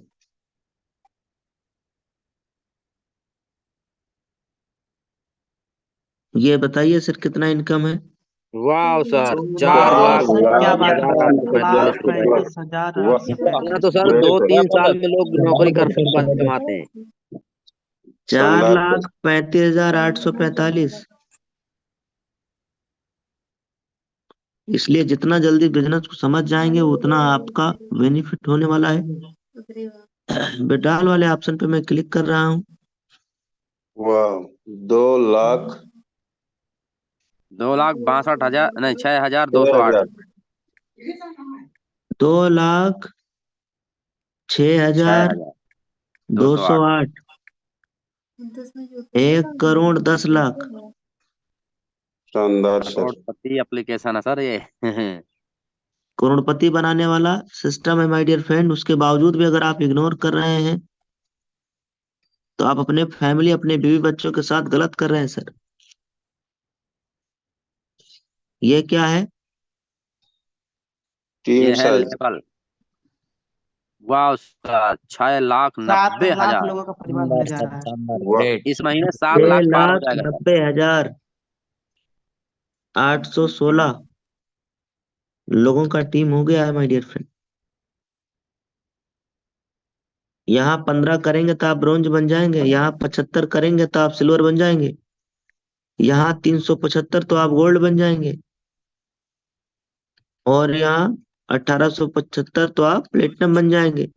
ये बताइए सर कितना इनकम है? वाह सर, 4 वाह लाख सर, क्या बात है हजार सर, 845 रुपए। 2,35,845। इतना तो सर ग्रेट 2-3 साल में लोग नौकरी कर कमाते हैं। 4,35,845। इसलिए जितना जल्दी बिजनेस को समझ जाएंगे उतना आपका बेनिफिट होने वाला है। बेटाल वाले ऑप्शन पे मैं क्लिक कर रहा हूँ। वाह 2,62,000 2,62,000 नहीं 6,208। 2,06,208। 6,208। 1,10,00,000। शानदार सर। करोड़पति एप्लीकेशन है सर ये। करोड़पति बनाने वाला सिस्टम है माय डियर फ्रेंड। उसके बावजूद भी अगर आप इग्नोर कर रहे हैं तो आप अपने फैमिली, अपने बीवी बच्चों के साथ गलत कर रहे हैं सर। ये क्या है? टीम ये है साइज लेवल। वाह सर, 7 लाख 6,90,000। लोगों का परिवार होने जा रहा है। वाह इस महीने 7 लाख पार हो जाएगा सर। 6,90,816 लोगों का टीम हो गया है माय डियर फ्रेंड। यहाँ 15 करेंगे तो आप ब्रोंज बन जाएंगे। यहाँ 75 करेंगे तो आप सिल्वर बन जाएंगे। यहाँ 375 तो आप गोल्ड बन जाएंगे। और यहाँ 1875 तो आप प्लेटिनम बन जाएंगे।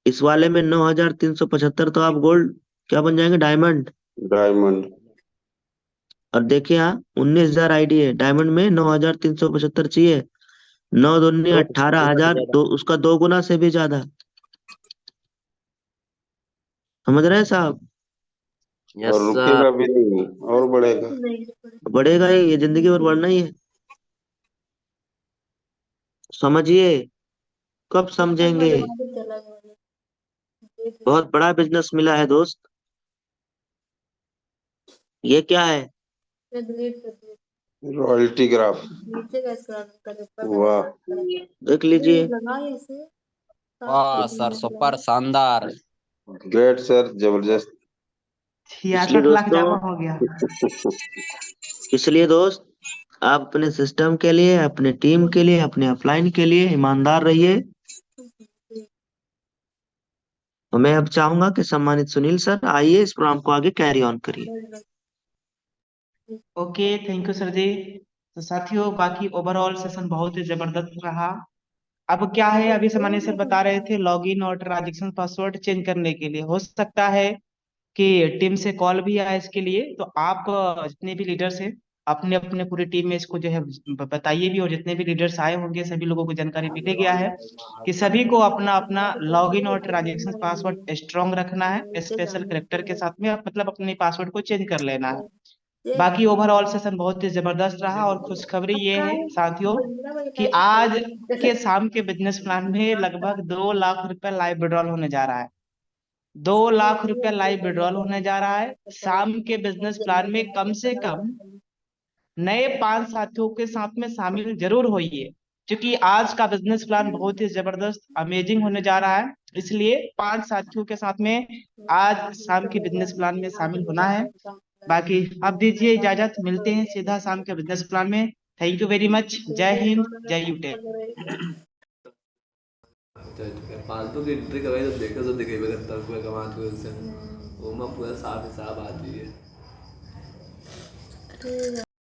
इस वाले में 9,375 तो आप गोल्ड क्या बन जाएंगे? डायमंड। डायमंड। और देखिए यहाँ 19,000 आईडी है। डायमंड में 9,375 चाहिए। 9 दूनी 18,000 तो उसका 2 गुना से भी ज्यादा। समझ रहे हैं साहब? यस और सर। रुकेगा भी नहीं और बढ़ेगा। बढ़ेगा ही, ये जिंदगी भर बढ़ना ही है। समझिए। कब समझेंगे? बहुत बड़ा बिजनेस मिला है दोस्त। ये क्या है? Royalty graph. वाह देख लीजिए। वाह सर, सुपर शानदार। ग्रेट सर, जबरदस्त। इसलिए 66 लाख दोस्तों, जमा हो गया। इसलिए दोस्त आप अपने सिस्टम के लिए, अपने टीम के लिए, अपने अपलाइन के लिए ईमानदार रहिए। तो मैं अब चाहूंगा कि सम्मानित सुनील सर आइए इस प्रोग्राम को आगे कैरी ऑन करिए। ओके, थैंक यू सर जी। तो साथियों, बाकी ओवरऑल सेशन बहुत ही जबरदस्त रहा। अब क्या है, अभी सामान्य सर बता रहे थे लॉगिन और ट्रांजेक्शन पासवर्ड चेंज करने के लिए हो सकता है कि टीम से कॉल भी आए इसके लिए। तो आप जितने भी लीडर्स हैं अपने अपने पूरी टीम में इसको जो है बताइए भी। और जितने भी लीडर्स आए होंगे सभी लोगों को जानकारी मिल गया है कि सभी को अपना अपना लॉगिन और ट्रांजेक्शन पासवर्ड स्ट्रॉन्ग रखना है स्पेशल कैरेक्टर के साथ में। मतलब अपने पासवर्ड को चेंज कर लेना है। बाकी ओवरऑल सेशन बहुत ही जबरदस्त रहा। और खुशखबरी ये है साथियों कि आज के शाम के बिजनेस प्लान में लगभग 2 लाख रुपए लाइव विड्रॉल होने जा रहा है। 2 लाख रुपए लाइव विड्रॉल होने जा रहा है शाम के बिजनेस प्लान में। कम से कम नए 5 साथियों के साथ में शामिल जरूर होइए, क्योंकि आज का बिजनेस प्लान बहुत ही जबरदस्त अमेजिंग होने जा रहा है। इसलिए 5 साथियों के साथ में आज शाम के बिजनेस प्लान में शामिल होना है। बाकी अब दीजिए इजाजत, मिलते हैं सीधा शाम के बिजनेस प्लान में। Thank you very much. जय हिंद, जय यूटेक। फालतू की एंट्री करवाई तो देखो तो दिखेगा करता रुपये कमाते हुए उससे वो मैं पूरा साफ हिसाब आती है।